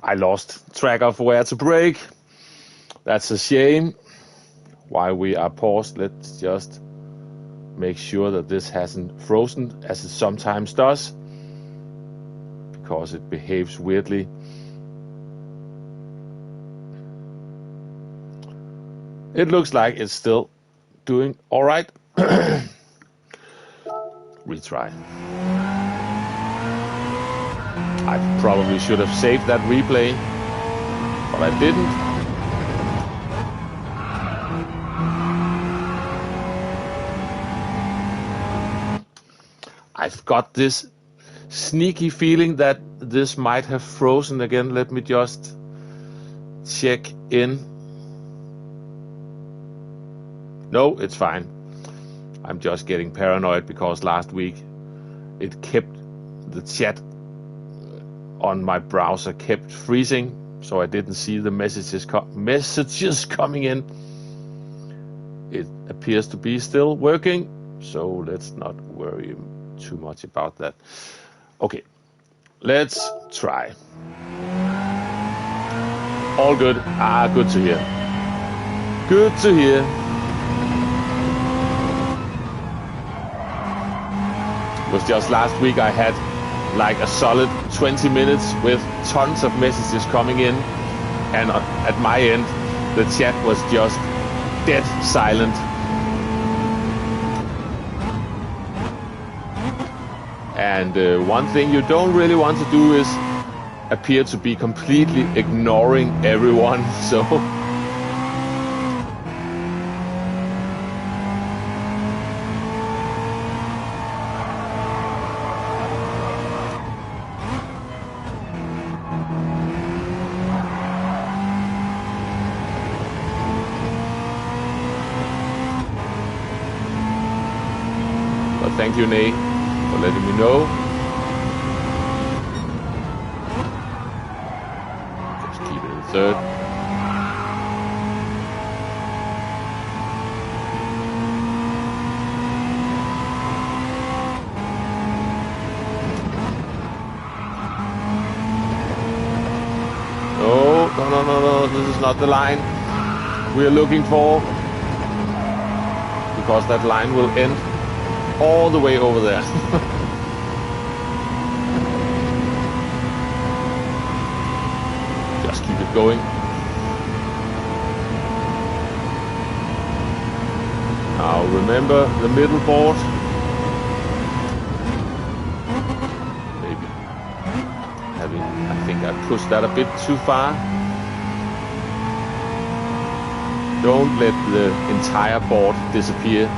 I lost track of where to brake. That's a shame. While we are paused, let's just make sure that this hasn't frozen, as it sometimes does, because it behaves weirdly. It looks like it's still doing all right. Retry. I probably should have saved that replay, but I didn't. I've got this sneaky feeling that this might have frozen again. Let me just check in. No, it's fine. I'm just getting paranoid because last week it kept the chat on my browser kept freezing, so I didn't see the messages coming in. It appears to be still working, so let's not worry too much about that. Okay, let's try. All good. Good to hear. Good to hear. It was just last week I had like a solid 20 minutes with tons of messages coming in, and at my end the chat was just dead silent. And one thing you don't really want to do is appear to be completely ignoring everyone, so thank you, Nay, for letting me know. Just keep it in third. No, this is not the line we're looking for, because that line will end all the way over there. Just keep it going. Now remember the middle board. Maybe I think I pushed that a bit too far. Don't let the entire board disappear.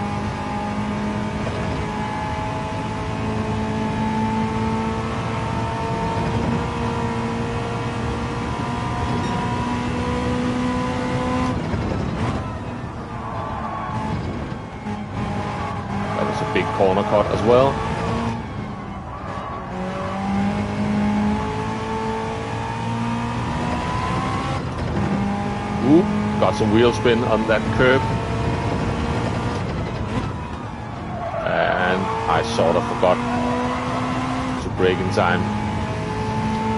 Big corner cut as well. Ooh, got some wheel spin on that curb. And I sort of forgot to brake in time.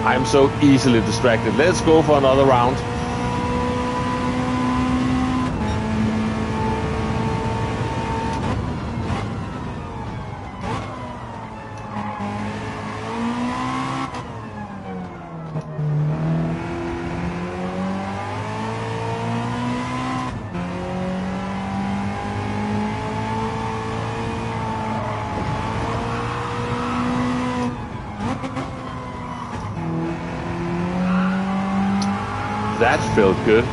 I'm so easily distracted. Let's go for another round. That felt good.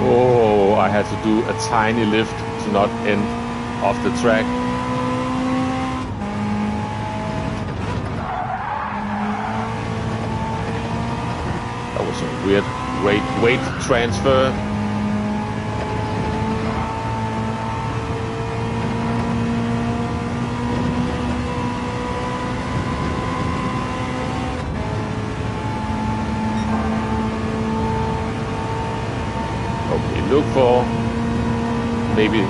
Oh, I had to do a tiny lift to not end off the track. That was a weird weight transfer. Look for maybe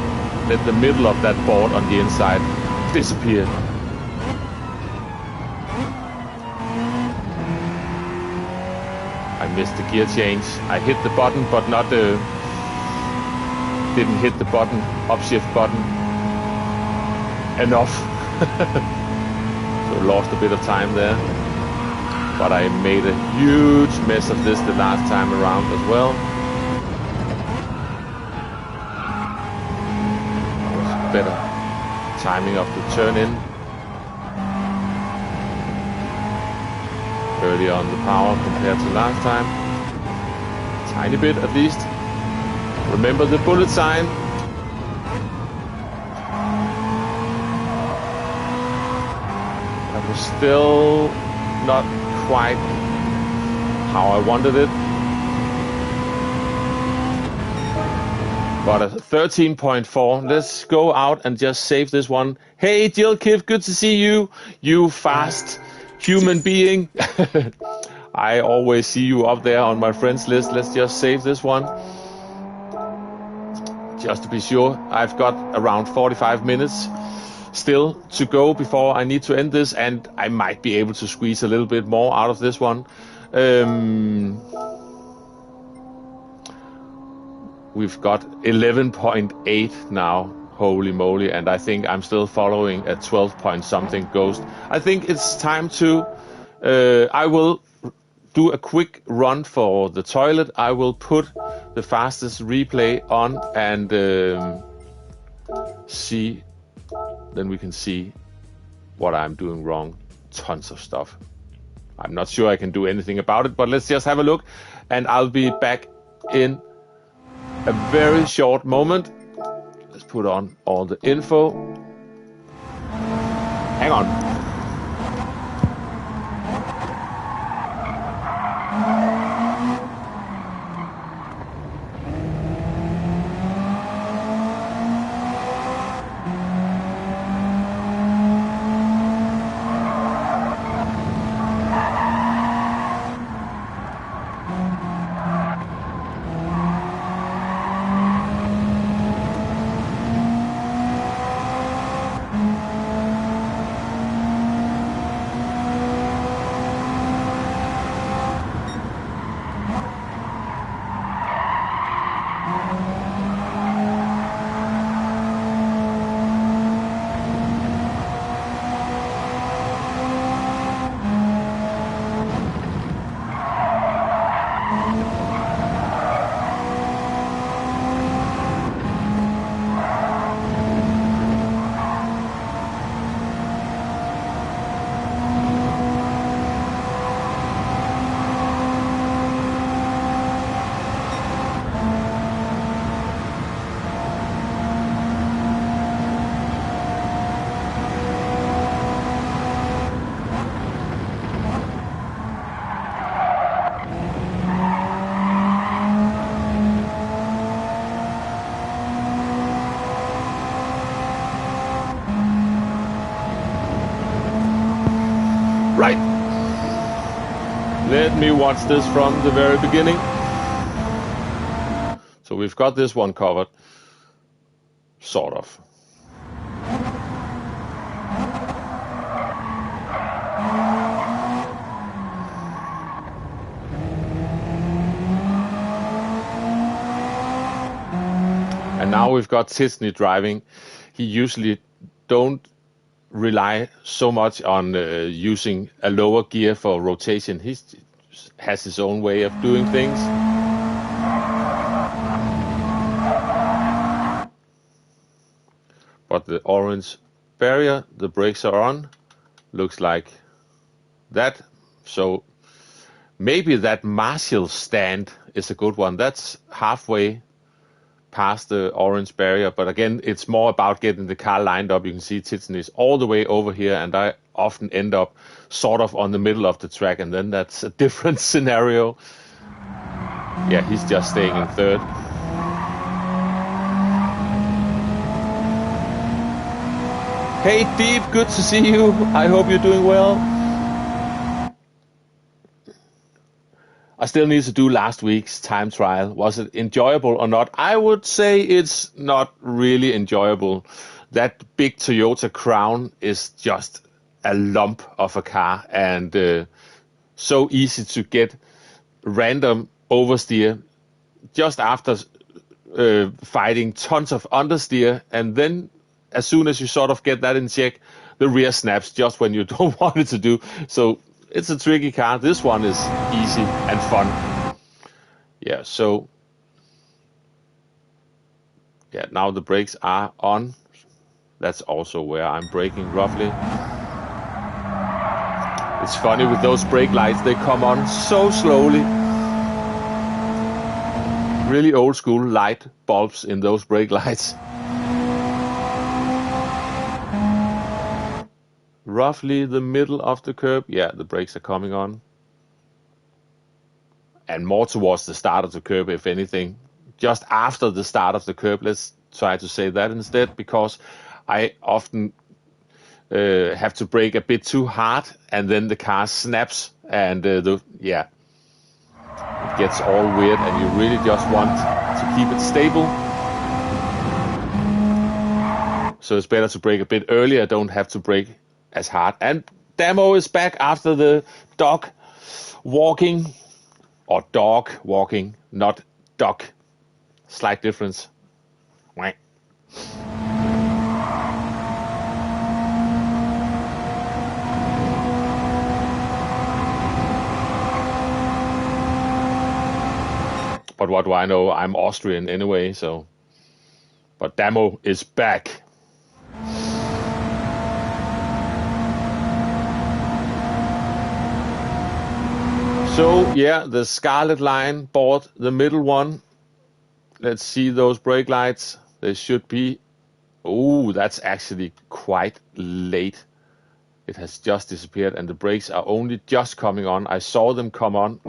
let the middle of that board on the inside disappear. I missed the gear change. I hit the button, but not didn't hit the button, upshift button enough. So lost a bit of time there. But I made a huge mess of this the last time around as well. Better timing of the turn in. Early on the power compared to last time. Tiny bit at least. Remember the bullet sign. That was still not quite how I wanted it. But a 13.4. Let's go out and just save this one. Hey, Jill Kiff, good to see you. You fast human being. I always see you up there on my friends list. Let's just save this one. Just to be sure, I've got around 45 minutes still to go before I need to end this. And I might be able to squeeze a little bit more out of this one. We've got 11.8 now, holy moly, and I think I'm still following a 12 point something ghost. I think it's time to, I will do a quick run for the toilet. I will put the fastest replay on and see, then we can see what I'm doing wrong. Tons of stuff. I'm not sure I can do anything about it, but let's just have a look and I'll be back in a very short moment. Let's put on all the info. Hang on. Right. Let me watch this from the very beginning. So we've got this one covered. Sort of. And now we've got Tisney driving. He usually don't rely so much on using a lower gear for rotation. He has his own way of doing things. but the orange barrier, the brakes are on. Looks like that. So maybe that Marshall stand is a good one. That's halfway past the orange barrier, but again, it's more about getting the car lined up. You can see Titsen is all the way over here, and I often end up sort of on the middle of the track, and then that's a different scenario. Yeah, he's just staying in third. Hey Deep, good to see you. I hope you're doing well. I still need to do last week's time trial. Was it enjoyable or not? I would say it's not really enjoyable. That big Toyota Crown is just a lump of a car, and so easy to get random oversteer just after fighting tons of understeer, and then as soon as you sort of get that in check, the rear snaps just when you don't want it to do. So it's a tricky car. This one is easy and fun. Yeah, so yeah, now the brakes are on. That's also where I'm braking roughly. It's funny with those brake lights, they come on so slowly. Really old school light bulbs in those brake lights. Roughly the middle of the curb. Yeah, the brakes are coming on. And more towards the start of the curb, if anything. Just after the start of the curb, let's try to say that instead, because I often have to brake a bit too hard, and then the car snaps, and it gets all weird, and you really just want to keep it stable. So it's better to brake a bit earlier, don't have to brake as hard. And Damo is back after the dog walking, or dog walking, not dog. Slight difference. But what do I know? I'm Austrian anyway, so. But Damo is back. So, yeah, the Scarlet line bought the middle one. Let's see those brake lights. They should be... Oh, that's actually quite late. It has just disappeared, and the brakes are only just coming on. I saw them come on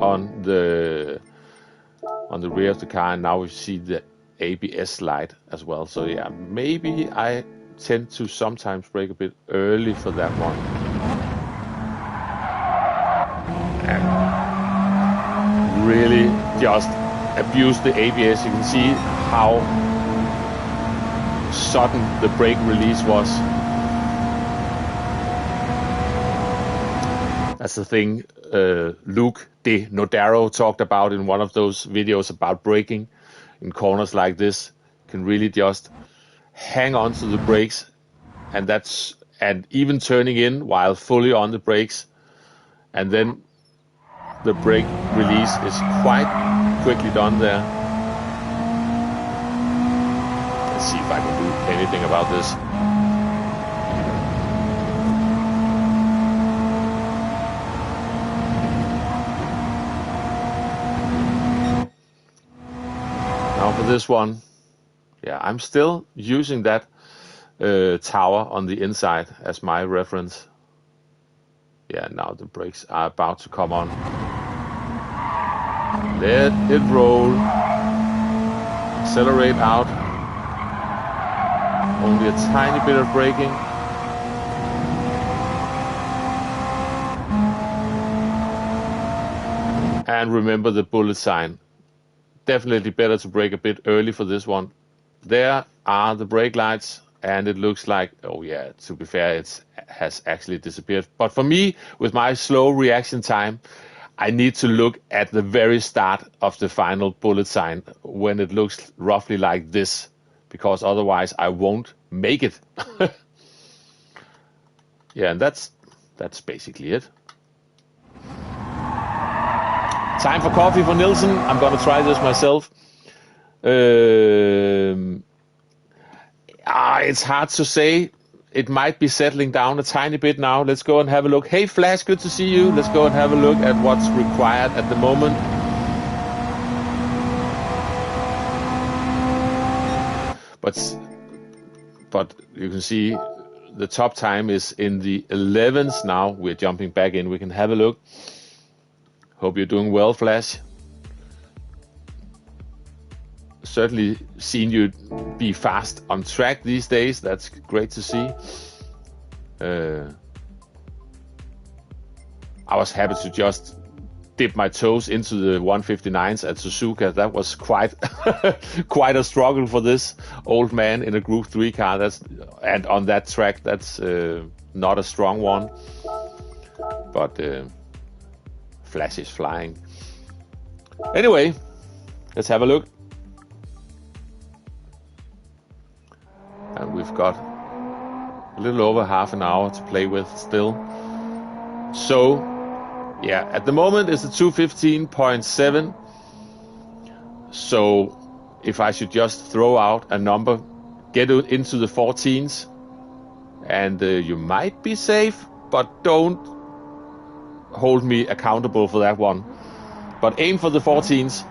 the rear of the car, and now we see the ABS light as well. So, yeah, maybe I tend to sometimes brake a bit early for that one. And really just abuse the ABS. You can see how sudden the brake release was. That's the thing Luke De Nodaro talked about in one of those videos about braking in corners like this. You can really just hang on to the brakes, and even turning in while fully on the brakes, and then the brake release is quite quickly done there. Let's see if I can do anything about this. Now for this one, yeah, I'm still using that tower on the inside as my reference. Yeah, now the brakes are about to come on. Let it roll. Accelerate out. Only a tiny bit of braking. And remember the bullet sign. Definitely better to brake a bit early for this one. There are the brake lights, and it looks like, oh yeah, to be fair, it has actually disappeared. But for me, with my slow reaction time, I need to look at the very start of the final bullet sign when it looks roughly like this, because otherwise I won't make it. Yeah, and that's basically it. Time for coffee for Nielsen. I'm gonna try this myself. It's hard to say. It might be settling down a tiny bit now. Let's go and have a look. Hey, Flash, good to see you. Let's go and have a look at what's required at the moment. But you can see the top time is in the 11s now. We're jumping back in. We can have a look. Hope you're doing well, Flash. Certainly seen you be fast on track these days. That's great to see. I was happy to just dip my toes into the 159s at Suzuka. That was quite quite a struggle for this old man in a Group 3 car. And on that track, that's not a strong one. But Flash is flying. Anyway, let's have a look. And we've got a little over half an hour to play with still. So, yeah, at the moment it's a 215.7. So, if I should just throw out a number, get it into the 14s, and you might be safe, but don't hold me accountable for that one. But aim for the 14s.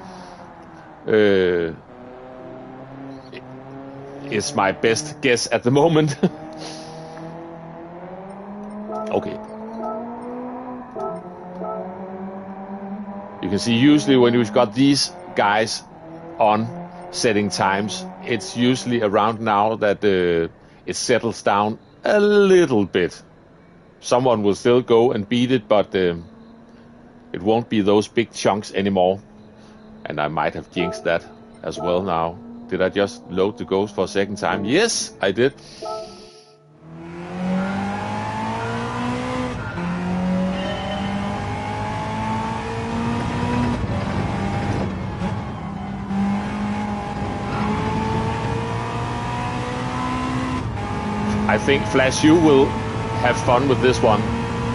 Is my best guess at the moment. Okay. You can see usually when you've got these guys on setting times, it's usually around now that it settles down a little bit. Someone will still go and beat it, but it won't be those big chunks anymore. And I might have jinxed that as well now. Did I just load the ghost for a second time? Yes, I did. I think, Flash, you will have fun with this one.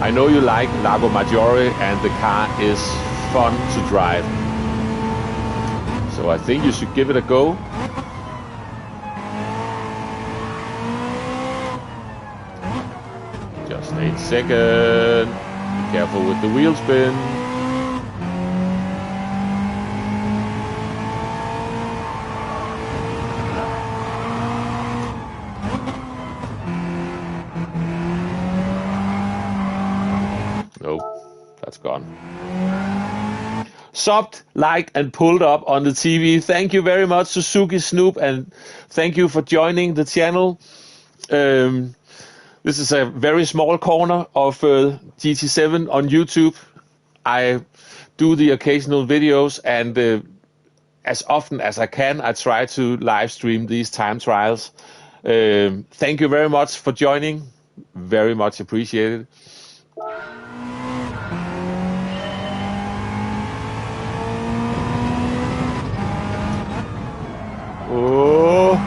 I know you like Lago Maggiore and the car is fun to drive. So I think you should give it a go. Just 8 seconds. Be careful with the wheel spin. Nope, that's gone. Subbed, liked, and pulled up on the TV. Thank you very much, Suzuki Snoop, and thank you for joining the channel. This is a very small corner of GT7 on YouTube. I do the occasional videos, and as often as I can, I try to live stream these time trials. Thank you very much for joining. Very much appreciated. Oh.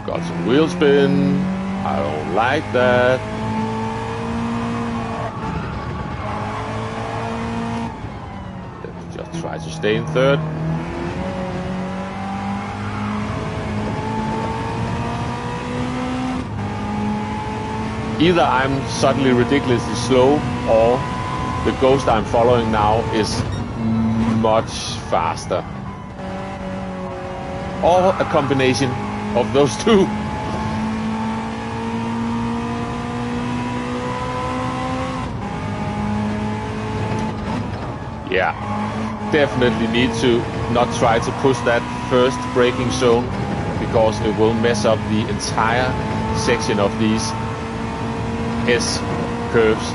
Got some wheel spin. I don't like that. Let's just try to stay in third. Either I'm suddenly ridiculously slow, or the ghost I'm following now is much faster. Or a combination of those two. Yeah, definitely need to not try to push that first braking zone, because it will mess up the entire section of these S curves.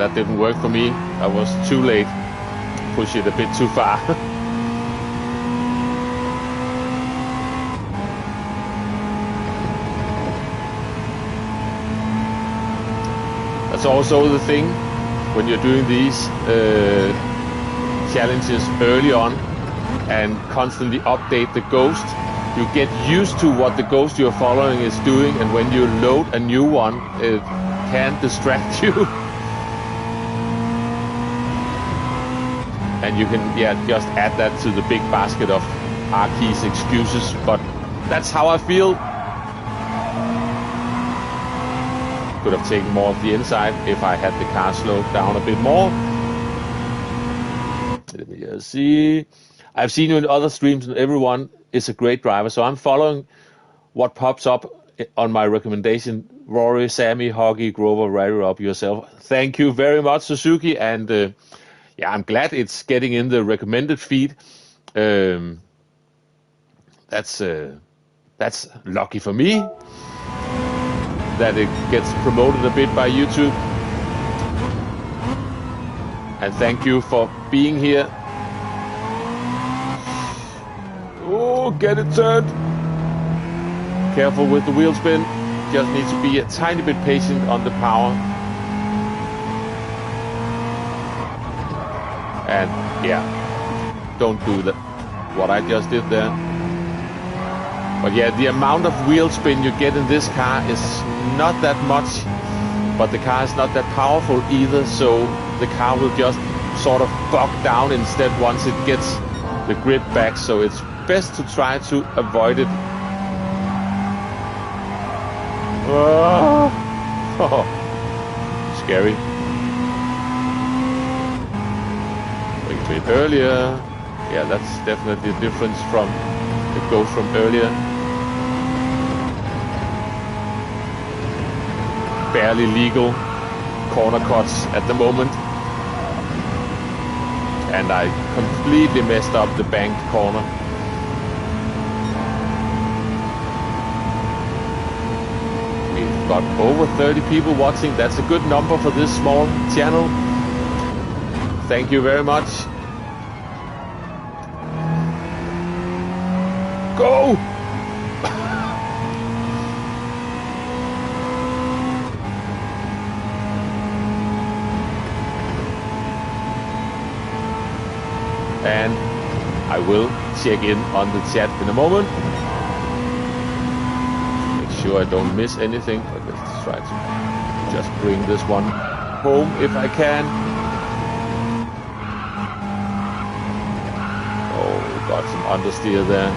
that didn't work for me. I was too late. Push it a bit too far. That's also the thing when you're doing these challenges early on and constantly update the ghost. You get used to what the ghost you're following is doing, and when you load a new one, it can distract you. And you can, just add that to the big basket of Arkeys excuses, but that's how I feel. Could have taken more of the inside if I had the car slowed down a bit more. Let me just see. I've seen you in other streams and everyone is a great driver, so I'm following what pops up on my recommendation. Rory, Sammy, Hoggy, Grover, Ryder Up, yourself. Thank you very much, Suzuki, and I'm glad it's getting in the recommended feed. That's lucky for me that it gets promoted a bit by YouTube. And thank you for being here. Oh, get it turned. Careful with the wheel spin. Just need to be a tiny bit patient on the power. And don't do that. What I just did there. But the amount of wheel spin you get in this car is not that much. But the car is not that powerful either, so the car will just sort of bog down instead once it gets the grip back. So it's best to try to avoid it. Oh, scary. A bit earlier. Yeah, that's definitely a difference from the ghost from earlier. Barely legal corner cuts at the moment. And I completely messed up the banked corner. We've got over 30 people watching. That's a good number for this small channel. Thank you very much. Go! And I will check in on the chat in a moment. Make sure I don't miss anything, but let's try to just bring this one home if I can. Oh, got some understeer there.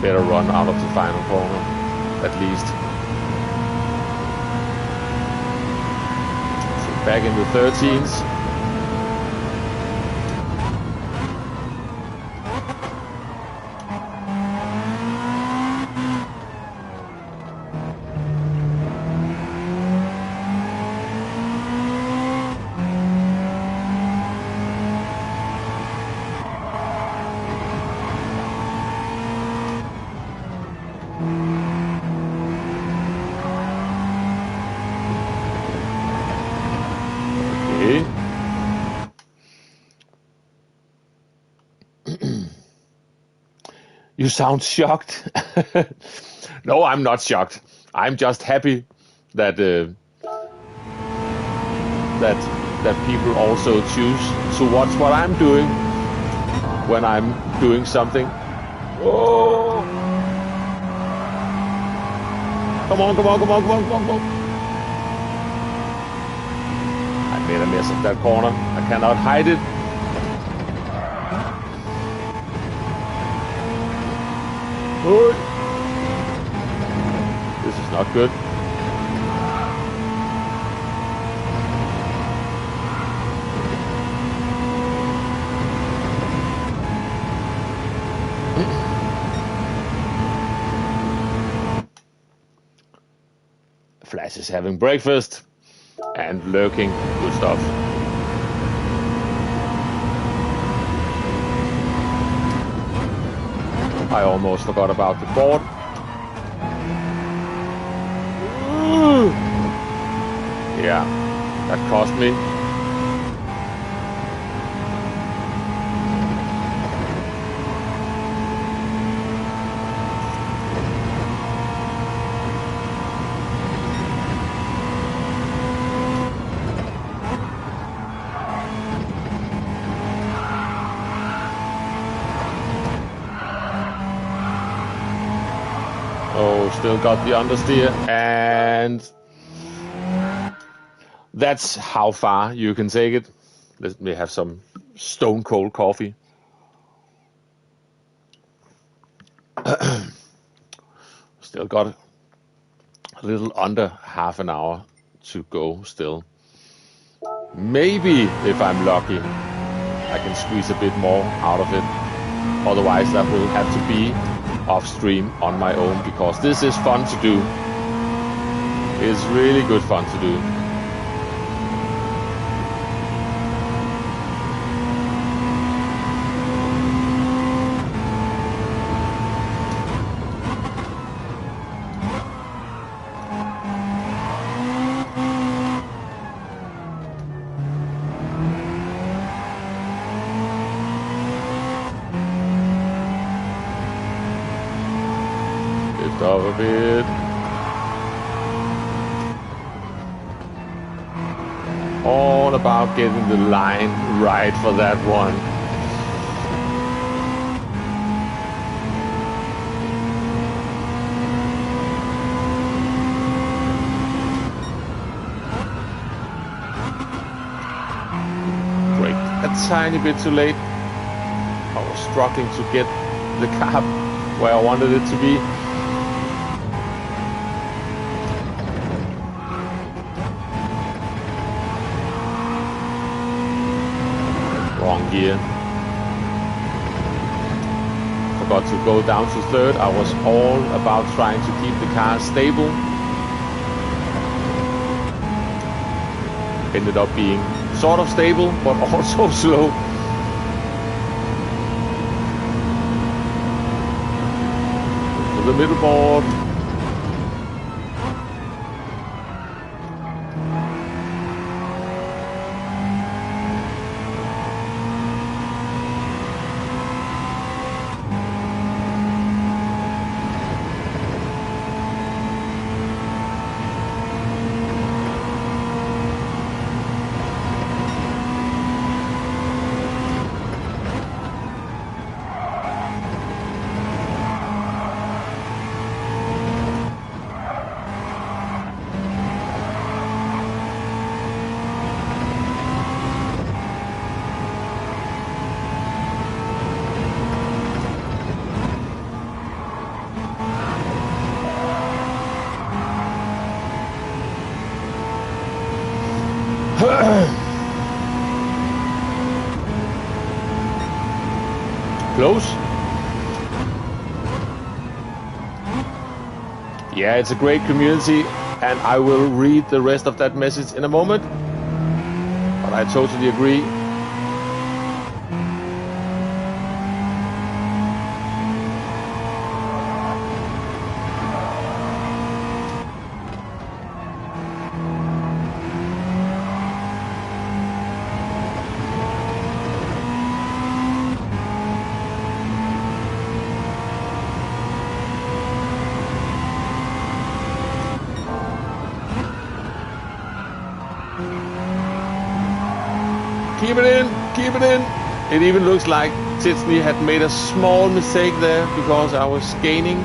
Better run out of the final corner, at least. So back in the 13s. You sound shocked. No, I'm not shocked. I'm just happy that that people also choose to watch what I'm doing when I'm doing something. Oh! Come on, come on, come on, come on, come on, come on. I made a mess of that corner. I cannot hide it. This is not good. Flash is having breakfast and lurking. Good stuff. I almost forgot about the board. Yeah, that cost me. Oh, still got the understeer, and that's how far you can take it. Let me have some stone cold coffee. Still got a little under half an hour to go still. Maybe, if I'm lucky, I can squeeze a bit more out of it. Otherwise, that will have to be off stream on my own, because this is fun to do. It's really good fun to do. Lift up a bit. All about getting the line right for that one. Great. A tiny bit too late. I was struggling to get the car where I wanted it to be. Wrong gear. Forgot to go down to third. I was all about trying to keep the car stable. Ended up being sort of stable, but also slow. To the middle board. Close. Yeah, it's a great community, and I will read the rest of that message in a moment. But I totally agree. Keep it in, keep it in. It even looks like Titsney had made a small mistake there, because I was gaining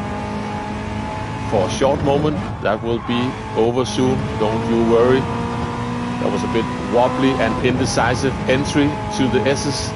for a short moment. That will be over soon, don't you worry. That was a bit wobbly and indecisive entry to the S's.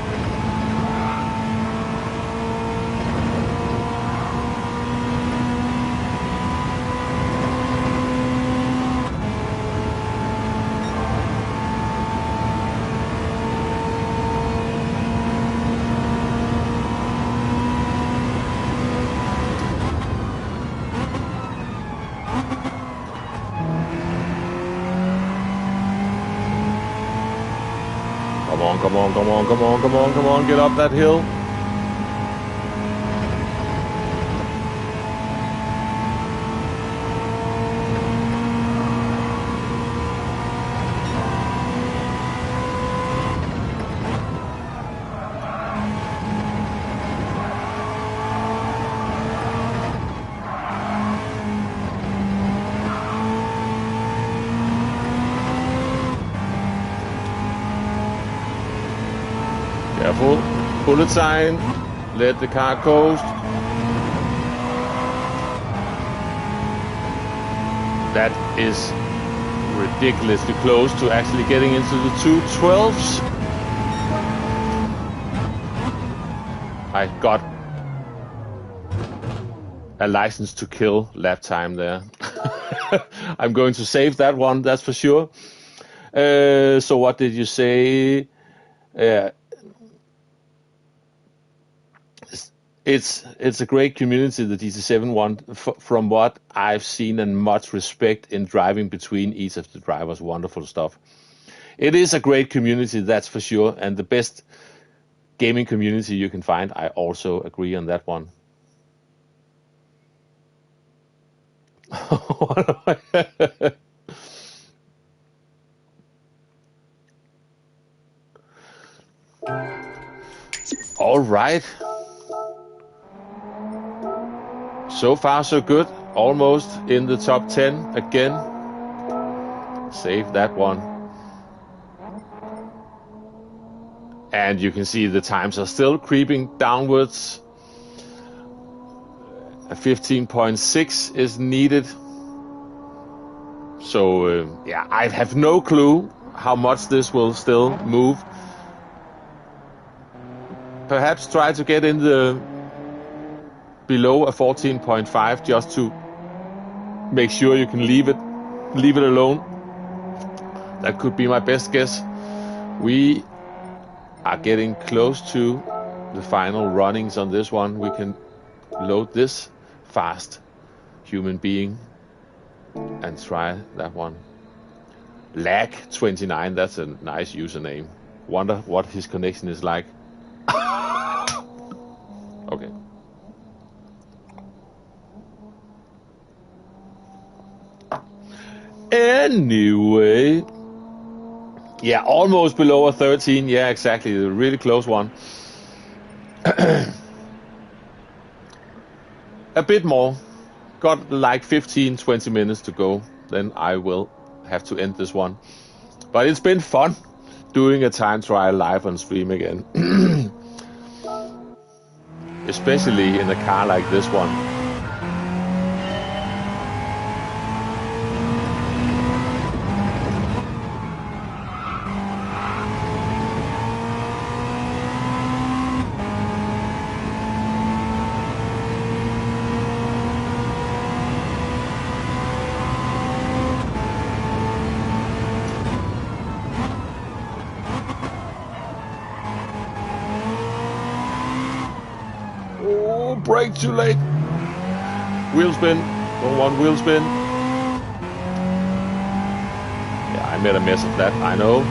Come on, come on, come on, come on, come on, come on, get up that hill. Bullet sign. Let the car coast. That is ridiculously close to actually getting into the 212s. I got a license to kill lap time there. I'm going to save that one, that's for sure. So what did you say? It's a great community, the GT7 one, from what I've seen, and much respect in driving between each of the drivers. Wonderful stuff. It is a great community, that's for sure, and the best gaming community you can find. I also agree on that one. All right. So far, so good. Almost in the top 10 again. Save that one. And you can see the times are still creeping downwards. A 15.6 is needed. So, yeah, I have no clue how much this will still move. Perhaps try to get in the below a 14.5 just to make sure you can leave it alone. That could be my best guess. We are getting close to the final runnings on this one. We can load this fast human being and try that one. Lag29, that's a nice username. Wonder what his connection is like. Okay. Anyway, yeah, almost below a 13. Yeah, exactly. A really close one. A bit more. Got like 15-20 minutes to go. Then I will have to end this one. But it's been fun doing a time trial live on stream again. Especially in a car like this one. Brake too late. Wheel spin. Don't want wheel spin. Yeah, I made a mess of that, I know.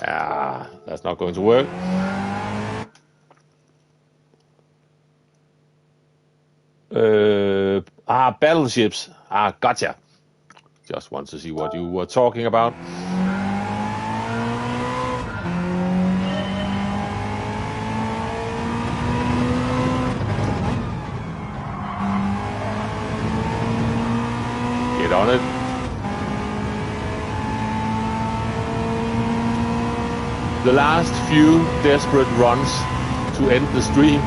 Ah, that's not going to work. Battleships. Gotcha. Just want to see what you were talking about. Get on it. The last few desperate runs to end the stream.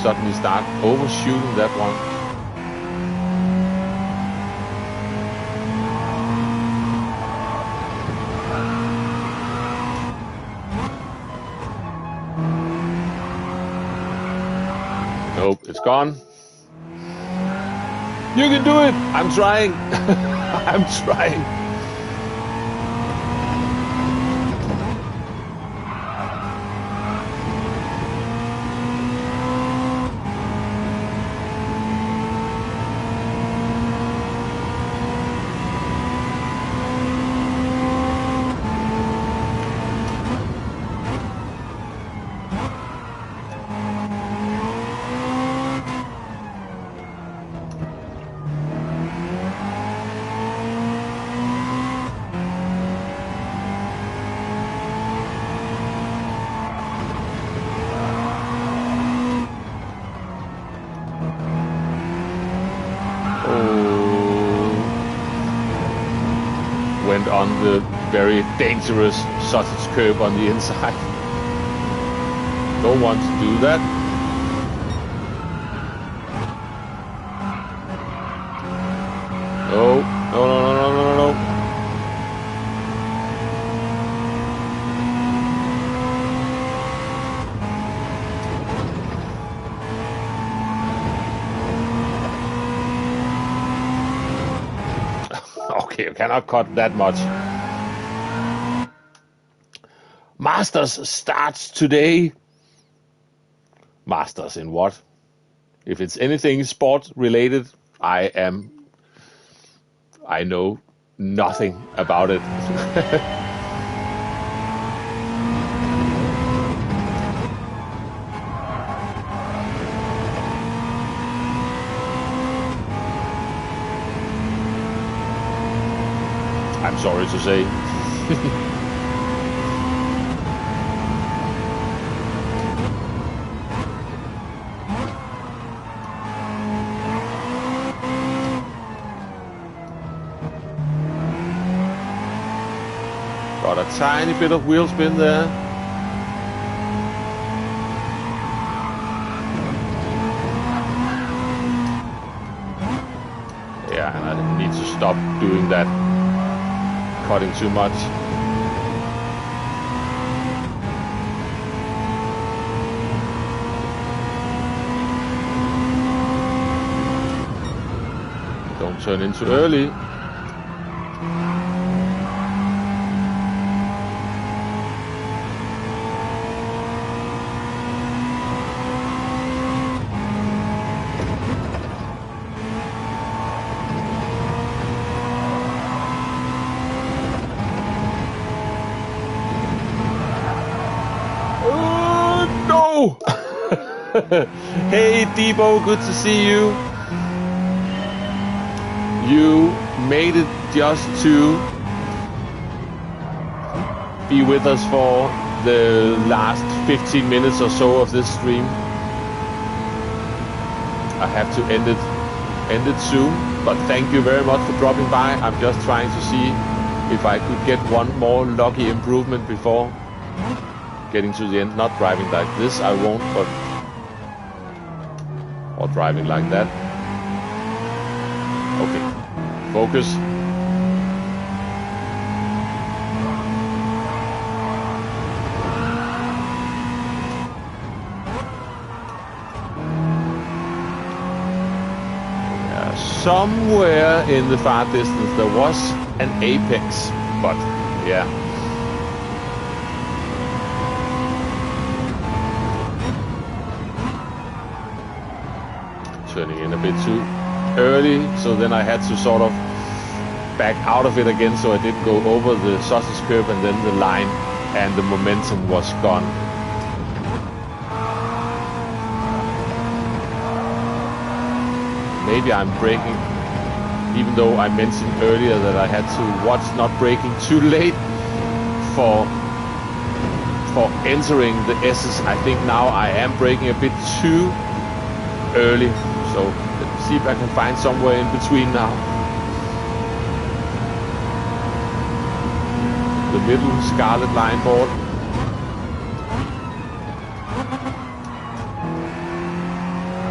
Suddenly start overshooting that one. Nope, it's gone. You can do it! I'm trying. I'm trying. went on the very dangerous sausage curb on the inside. Don't want to do that. Oh, no, no, no, no, no, no. Okay, you cannot cut that much. Masters starts today. Masters in what? If it's anything sport related, I know nothing about it. I'm sorry to say. Got a tiny bit of wheel spin there. Yeah, and I need to stop doing that. Cutting too much. Don't turn in too early. Hey Debo, good to see you. You made it just to be with us for the last 15 minutes or so of this stream. I have to end it soon, but thank you very much for dropping by. I'm just trying to see if I could get one more lucky improvement before getting to the end. Not driving like this, I won't, but or driving like that. Okay, focus. Yeah, somewhere in the far distance there was an apex, but yeah. Turning in a bit too early, so then I had to sort of back out of it again, so I didn't go over the sausage curb and then the line, and the momentum was gone. Maybe I'm braking, even though I mentioned earlier that I had to watch not braking too late for entering the S's. I think now I am braking a bit too early. So let's see if I can find somewhere in between now. The middle scarlet line board.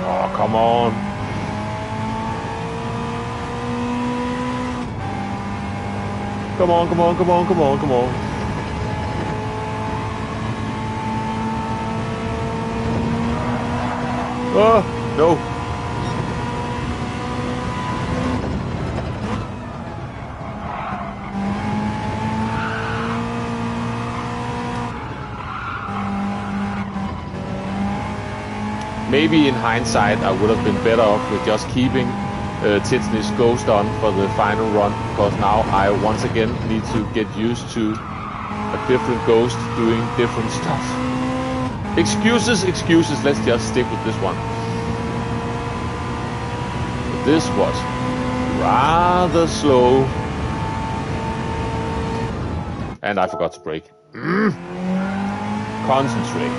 Oh, come on. Come on, come on, come on, come on, come on. Oh, no. Maybe in hindsight I would have been better off with just keeping Titsney's Ghost on for the final run, because now I once again need to get used to a different Ghost doing different stuff. Excuses, excuses, let's just stick with this one. This was rather slow. And I forgot to brake. Concentrate.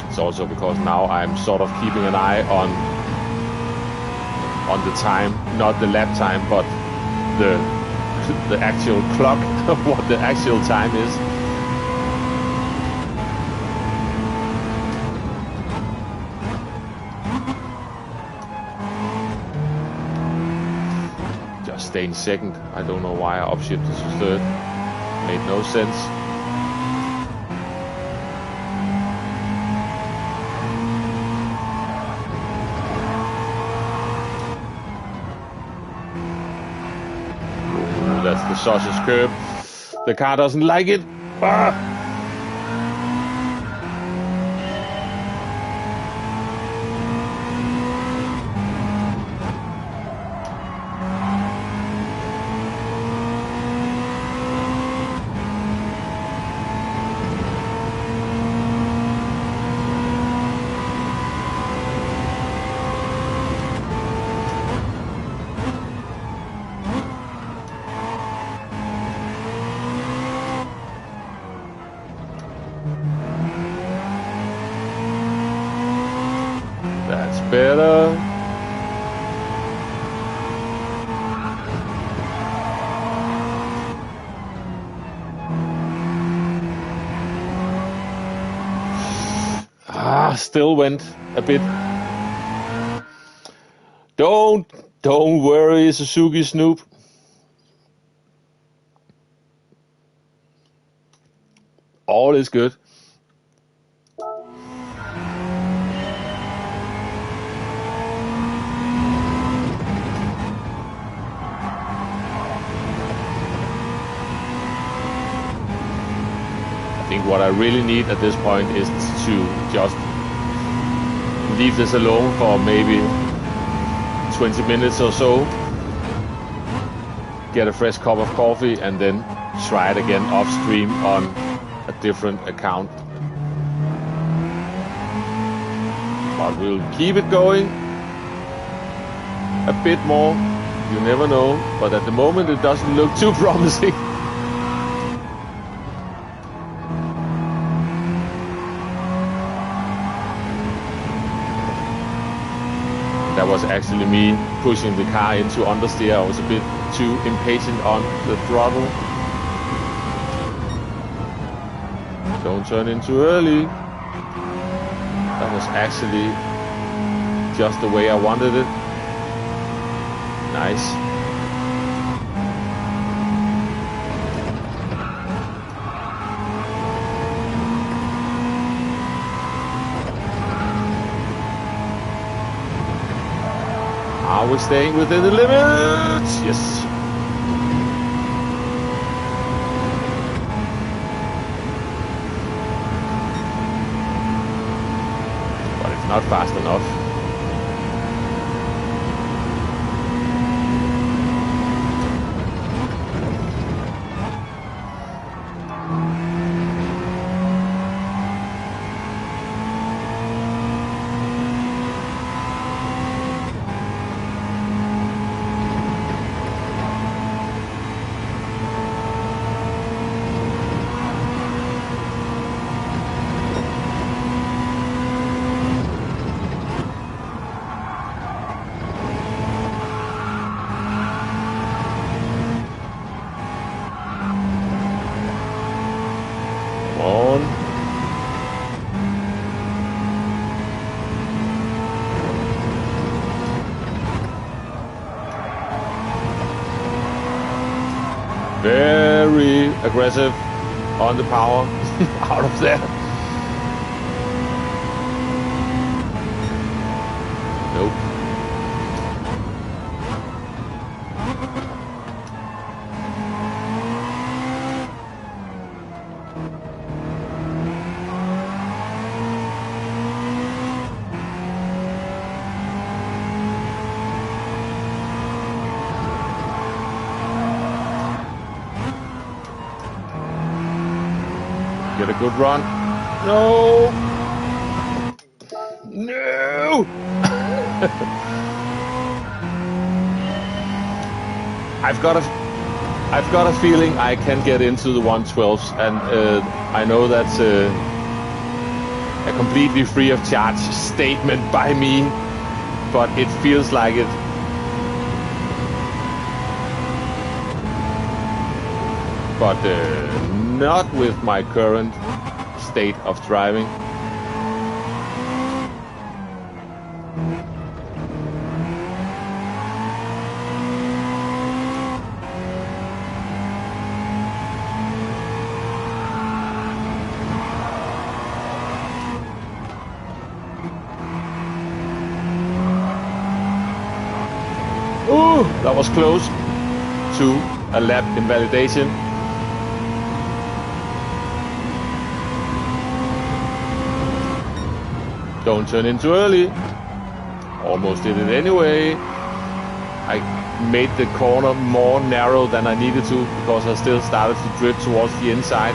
It's also because now I'm sort of keeping an eye on on the time, not the lap time, but the actual clock of what the actual time is. Just staying second. I don't know why I upshifted to third. Made no sense. That's the sausage curb. The car doesn't like it. Ah! That's better. Still went a bit. Don't worry, Suzuki Snoop. All is good. I think what I really need at this point is to just leave this alone for maybe 20 minutes or so, get a fresh cup of coffee, and then try it again off stream on a different account. But we'll keep it going a bit more. You never know, but at the moment it doesn't look too promising. That was actually me pushing the car into understeer. I was a bit too impatient on the throttle. Don't turn in too early. That was actually just the way I wanted it. Nice. Are we staying within the limits? Yes. But it's not fast enough. Very aggressive on the power out of there. Nope. Get a good run. No! No! I've got a feeling I can get into the 112s, and I know that's a completely free of charge statement by me, but it feels like it but not with my current state of driving. Ooh, that was close to a lap invalidation. Don't turn in too early. Almost did it anyway. I made the corner more narrow than I needed to because I still started to drift towards the inside.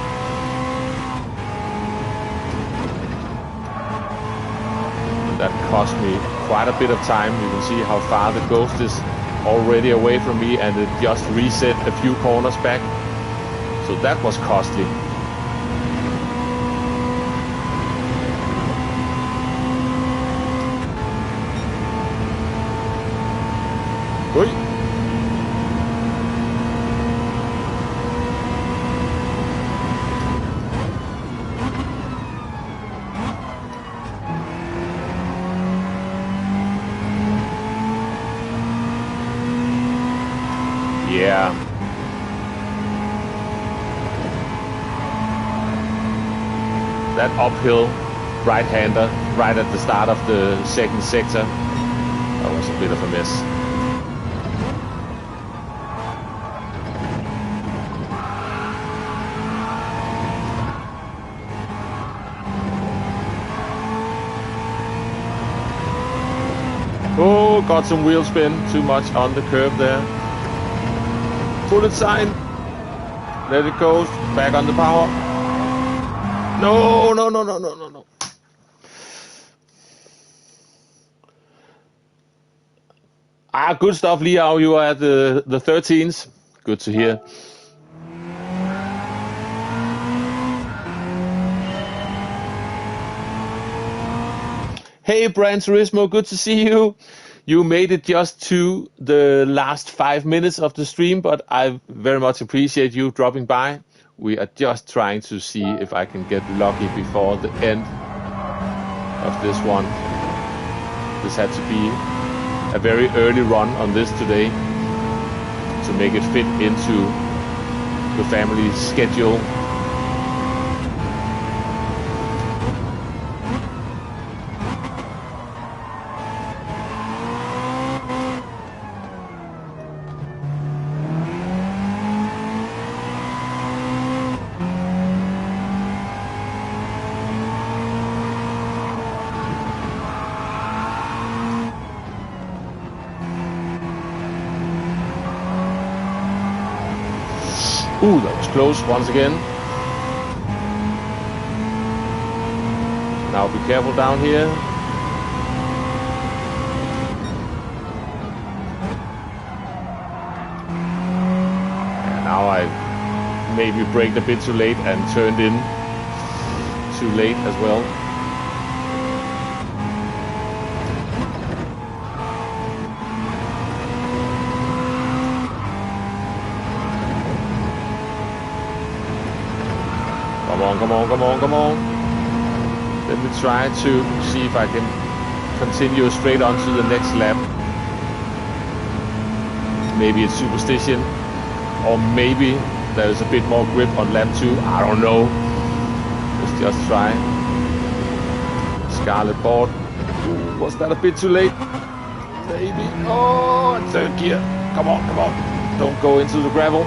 That cost me quite a bit of time. You can see how far the Ghost is already away from me, and it just reset a few corners back. So that was costly. Oi. Yeah. That uphill right-hander right at the start of the second sector, that was a bit of a mess. Oh, got some wheel spin, too much on the curb there. Pull it sign. Let it go. Back on the power. No, no, no, no, no, no, no. Ah, good stuff, Liao. You are at the 13s. Good to hear. Hey, Brian Turismo, good to see you. You made it just to the last 5 minutes of the stream, but I very much appreciate you dropping by. We are just trying to see if I can get lucky before the end of this one. This had to be a very early run on this today to make it fit into the family schedule. Ooh, that was close once again. Now be careful down here. And now I maybe braked a bit too late and turned in too late as well. Come on, come on, come on. Let me try to see if I can continue straight on to the next lap. Maybe it's superstition, or maybe there's a bit more grip on lap 2. I don't know. Let's just try. Scarlet board. Ooh, was that a bit too late? Maybe. Oh, third gear. Come on, come on. Don't go into the gravel.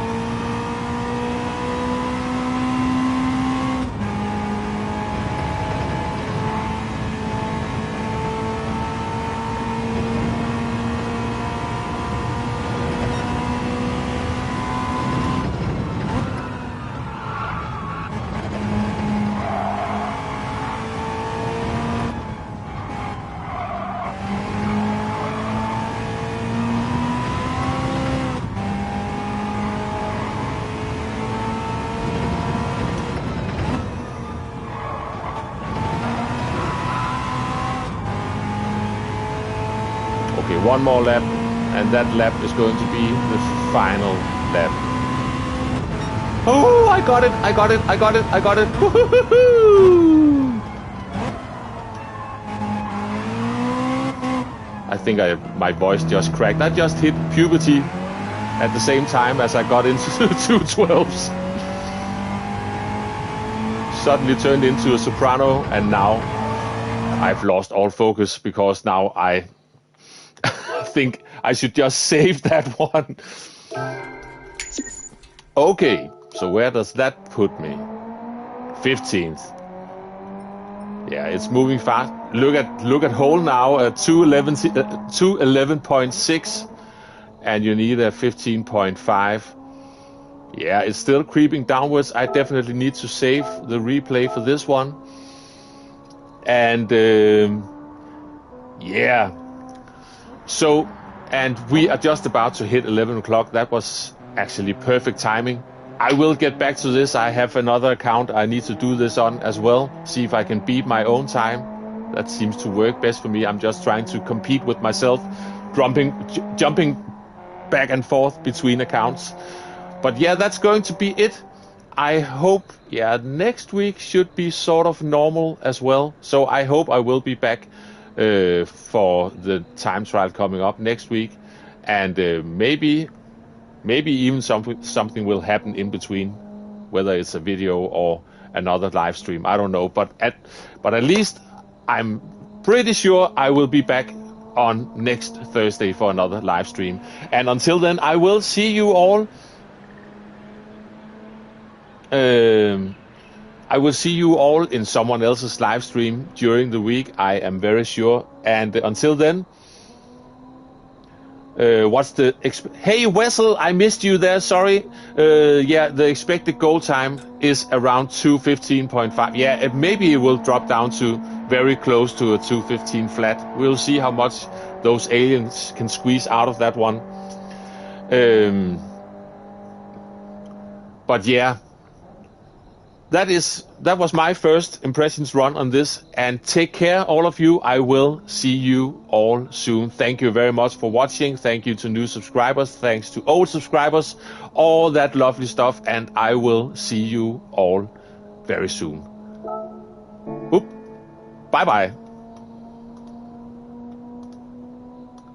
Okay, one more lap, and that lap is going to be the final lap. Oh, I got it, I got it, I got it, I got it. Woo-hoo-hoo-hoo. I think my voice just cracked. I just hit puberty at the same time as I got into 212s. Suddenly turned into a soprano, and now I've lost all focus because now I think I should just save that one. Okay, so where does that put me? 15th. Yeah, it's moving fast. Look at hole now at 211.6, and you need a 15.5. Yeah, it's still creeping downwards. I definitely need to save the replay for this one. And yeah, so, and we are just about to hit 11 o'clock. That was actually perfect timing. I will get back to this. I have another account I need to do this on as well. See if I can beat my own time. That seems to work best for me. I'm just trying to compete with myself, jumping back and forth between accounts. But yeah, that's going to be it. I hope, yeah, next week should be sort of normal as well. So I hope I will be back for the time trial coming up next week. And maybe even something will happen in between, whether it's a video or another live stream. I don't know, but at least I'm pretty sure I will be back on next Thursday for another live stream. And until then, I will see you all. I will see you all in someone else's live stream during the week, I am very sure. And until then, what's the hey Wessel, I missed you there, sorry. Yeah, the expected goal time is around 2:15.5. Yeah, maybe it will drop down to very close to a 2:15 flat. We'll see how much those aliens can squeeze out of that one. But yeah, that was my first impressions run on this, and take care all of you. I will see you all soon. Thank you very much for watching. Thank you to new subscribers, thanks to old subscribers, all that lovely stuff, and I will see you all very soon. Oop. Bye bye.